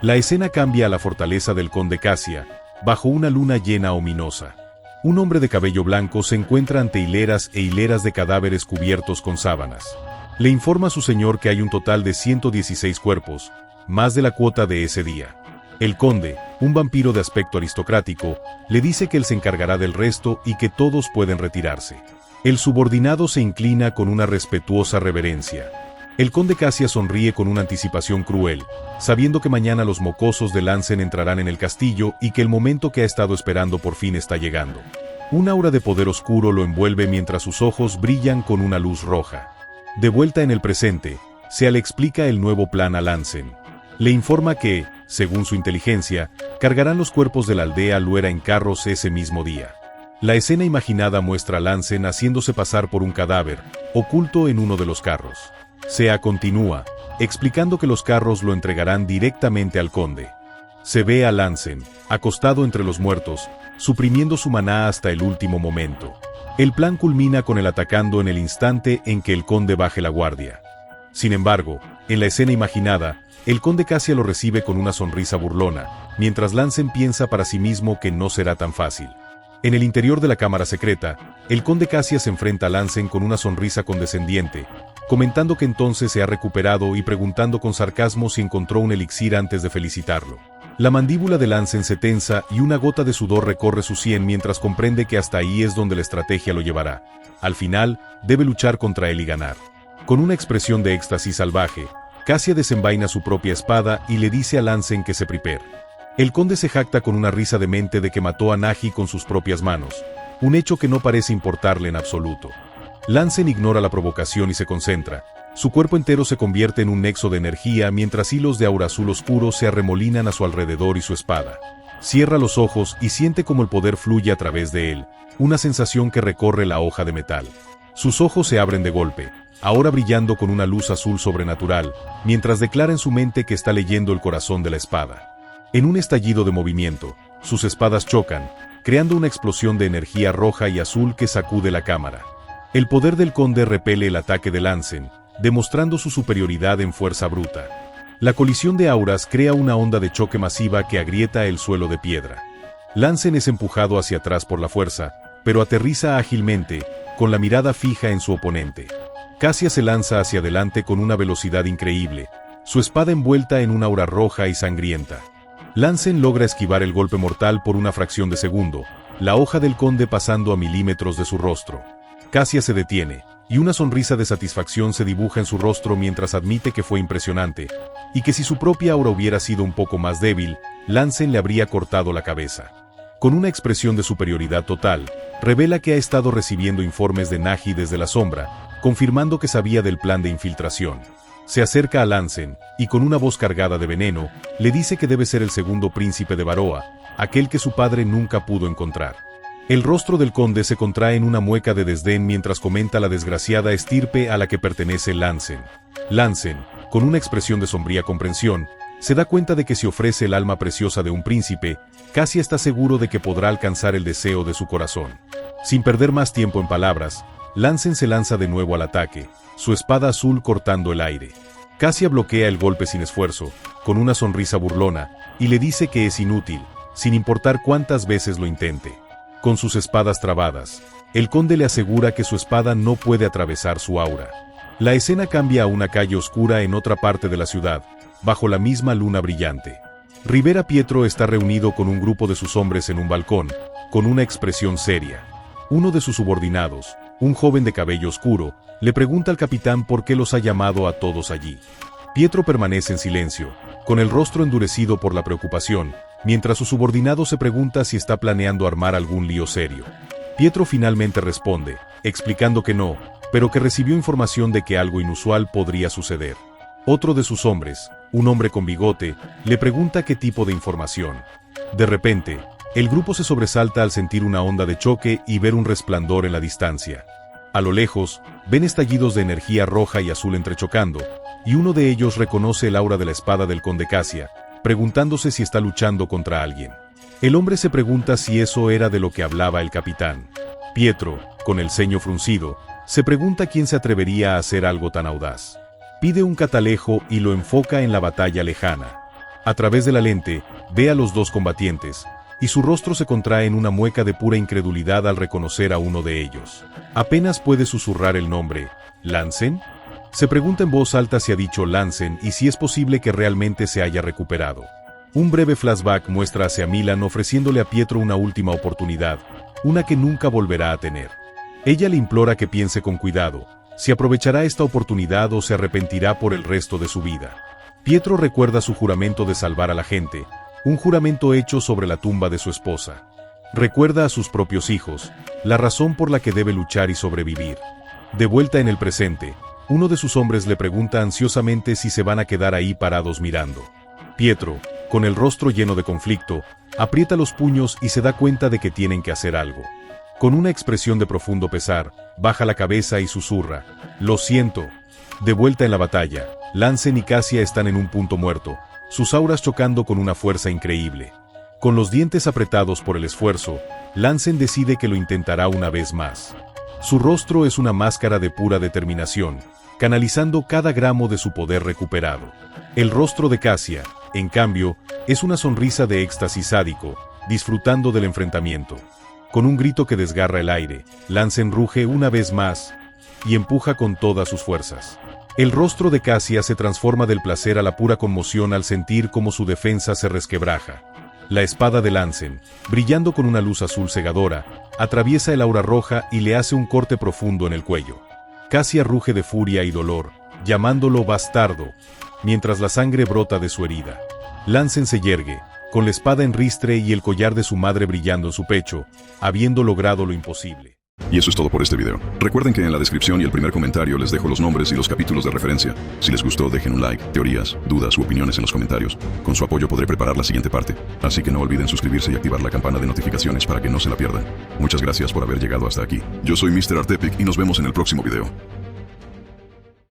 La escena cambia a la fortaleza del conde Casia, bajo una luna llena ominosa. Un hombre de cabello blanco se encuentra ante hileras e hileras de cadáveres cubiertos con sábanas. Le informa a su señor que hay un total de 116 cuerpos, más de la cuota de ese día. El conde, un vampiro de aspecto aristocrático, le dice que él se encargará del resto y que todos pueden retirarse. El subordinado se inclina con una respetuosa reverencia. El conde Casia sonríe con una anticipación cruel, sabiendo que mañana los mocosos de Lansen entrarán en el castillo y que el momento que ha estado esperando por fin está llegando. Un aura de poder oscuro lo envuelve mientras sus ojos brillan con una luz roja. De vuelta en el presente, se le explica el nuevo plan a Lansen. Le informa que, según su inteligencia, cargarán los cuerpos de la aldea Luera en carros ese mismo día. La escena imaginada muestra a Lansen haciéndose pasar por un cadáver, oculto en uno de los carros. Sea continúa, explicando que los carros lo entregarán directamente al conde. Se ve a Lansen, acostado entre los muertos, suprimiendo su maná hasta el último momento. El plan culmina con él atacando en el instante en que el conde baje la guardia. Sin embargo, en la escena imaginada, el conde Casia lo recibe con una sonrisa burlona, mientras Lansen piensa para sí mismo que no será tan fácil. En el interior de la cámara secreta, el conde Casia se enfrenta a Lansen con una sonrisa condescendiente, comentando que entonces se ha recuperado y preguntando con sarcasmo si encontró un elixir antes de felicitarlo. La mandíbula de Lansen se tensa y una gota de sudor recorre su sien mientras comprende que hasta ahí es donde la estrategia lo llevará. Al final, debe luchar contra él y ganar. Con una expresión de éxtasis salvaje, Casia desenvaina su propia espada y le dice a Lansen que se prepare. El conde se jacta con una risa demente de que mató a Nagi con sus propias manos, un hecho que no parece importarle en absoluto. Lansen ignora la provocación y se concentra. Su cuerpo entero se convierte en un nexo de energía mientras hilos de aura azul oscuro se arremolinan a su alrededor y su espada. Cierra los ojos y siente como el poder fluye a través de él, una sensación que recorre la hoja de metal. Sus ojos se abren de golpe, ahora brillando con una luz azul sobrenatural, mientras declara en su mente que está leyendo el corazón de la espada. En un estallido de movimiento, sus espadas chocan, creando una explosión de energía roja y azul que sacude la cámara. El poder del conde repele el ataque de Lansen, demostrando su superioridad en fuerza bruta. La colisión de auras crea una onda de choque masiva que agrieta el suelo de piedra. Lansen es empujado hacia atrás por la fuerza, pero aterriza ágilmente, con la mirada fija en su oponente. Casia se lanza hacia adelante con una velocidad increíble, su espada envuelta en una aura roja y sangrienta. Lansen logra esquivar el golpe mortal por una fracción de segundo, la hoja del conde pasando a milímetros de su rostro. Casia se detiene, y una sonrisa de satisfacción se dibuja en su rostro mientras admite que fue impresionante, y que si su propia aura hubiera sido un poco más débil, Lansen le habría cortado la cabeza. Con una expresión de superioridad total, revela que ha estado recibiendo informes de Nagi desde la sombra, confirmando que sabía del plan de infiltración. Se acerca a Lansen, y con una voz cargada de veneno, le dice que debe ser el segundo príncipe de Baroa, aquel que su padre nunca pudo encontrar. El rostro del conde se contrae en una mueca de desdén mientras comenta la desgraciada estirpe a la que pertenece Lansen. Lansen, con una expresión de sombría comprensión, se da cuenta de que si ofrece el alma preciosa de un príncipe, Casia está seguro de que podrá alcanzar el deseo de su corazón. Sin perder más tiempo en palabras, Lansen se lanza de nuevo al ataque, su espada azul cortando el aire. Casia bloquea el golpe sin esfuerzo, con una sonrisa burlona, y le dice que es inútil, sin importar cuántas veces lo intente. Con sus espadas trabadas, el conde le asegura que su espada no puede atravesar su aura. La escena cambia a una calle oscura en otra parte de la ciudad, bajo la misma luna brillante. Rivera Pietro está reunido con un grupo de sus hombres en un balcón, con una expresión seria. Uno de sus subordinados, un joven de cabello oscuro, le pregunta al capitán por qué los ha llamado a todos allí. Pietro permanece en silencio, con el rostro endurecido por la preocupación, mientras su subordinado se pregunta si está planeando armar algún lío serio. Pietro finalmente responde, explicando que no, pero que recibió información de que algo inusual podría suceder. Otro de sus hombres, un hombre con bigote, le pregunta qué tipo de información. De repente, el grupo se sobresalta al sentir una onda de choque y ver un resplandor en la distancia. A lo lejos, ven estallidos de energía roja y azul entrechocando, y uno de ellos reconoce el aura de la espada del conde Cassia, preguntándose si está luchando contra alguien. El hombre se pregunta si eso era de lo que hablaba el capitán. Pietro, con el ceño fruncido, se pregunta quién se atrevería a hacer algo tan audaz. Pide un catalejo y lo enfoca en la batalla lejana. A través de la lente, ve a los dos combatientes, y su rostro se contrae en una mueca de pura incredulidad al reconocer a uno de ellos. Apenas puede susurrar el nombre, ¿Lansen? Se pregunta en voz alta si ha dicho Lansen y si es posible que realmente se haya recuperado. Un breve flashback muestra hacia Milan ofreciéndole a Pietro una última oportunidad, una que nunca volverá a tener. Ella le implora que piense con cuidado, si aprovechará esta oportunidad o se arrepentirá por el resto de su vida. Pietro recuerda su juramento de salvar a la gente, un juramento hecho sobre la tumba de su esposa. Recuerda a sus propios hijos, la razón por la que debe luchar y sobrevivir. De vuelta en el presente, uno de sus hombres le pregunta ansiosamente si se van a quedar ahí parados mirando. Pietro, con el rostro lleno de conflicto, aprieta los puños y se da cuenta de que tienen que hacer algo. Con una expresión de profundo pesar, baja la cabeza y susurra, «Lo siento». De vuelta en la batalla, Lansen y Cassia están en un punto muerto, sus auras chocando con una fuerza increíble. Con los dientes apretados por el esfuerzo, Lansen decide que lo intentará una vez más. Su rostro es una máscara de pura determinación, canalizando cada gramo de su poder recuperado. El rostro de Cassia, en cambio, es una sonrisa de éxtasis sádico, disfrutando del enfrentamiento. Con un grito que desgarra el aire, Lansen ruge una vez más y empuja con todas sus fuerzas. El rostro de Cassia se transforma del placer a la pura conmoción al sentir cómo su defensa se resquebraja. La espada de Lansen, brillando con una luz azul cegadora, atraviesa el aura roja y le hace un corte profundo en el cuello. Cassia ruge de furia y dolor, llamándolo bastardo, mientras la sangre brota de su herida. Lansen se yergue, con la espada en ristre y el collar de su madre brillando en su pecho, habiendo logrado lo imposible. Y eso es todo por este video. Recuerden que en la descripción y el primer comentario les dejo los nombres y los capítulos de referencia. Si les gustó, dejen un like, teorías, dudas u opiniones en los comentarios. Con su apoyo podré preparar la siguiente parte. Así que no olviden suscribirse y activar la campana de notificaciones para que no se la pierdan. Muchas gracias por haber llegado hasta aquí. Yo soy Mr. Artepic y nos vemos en el próximo video.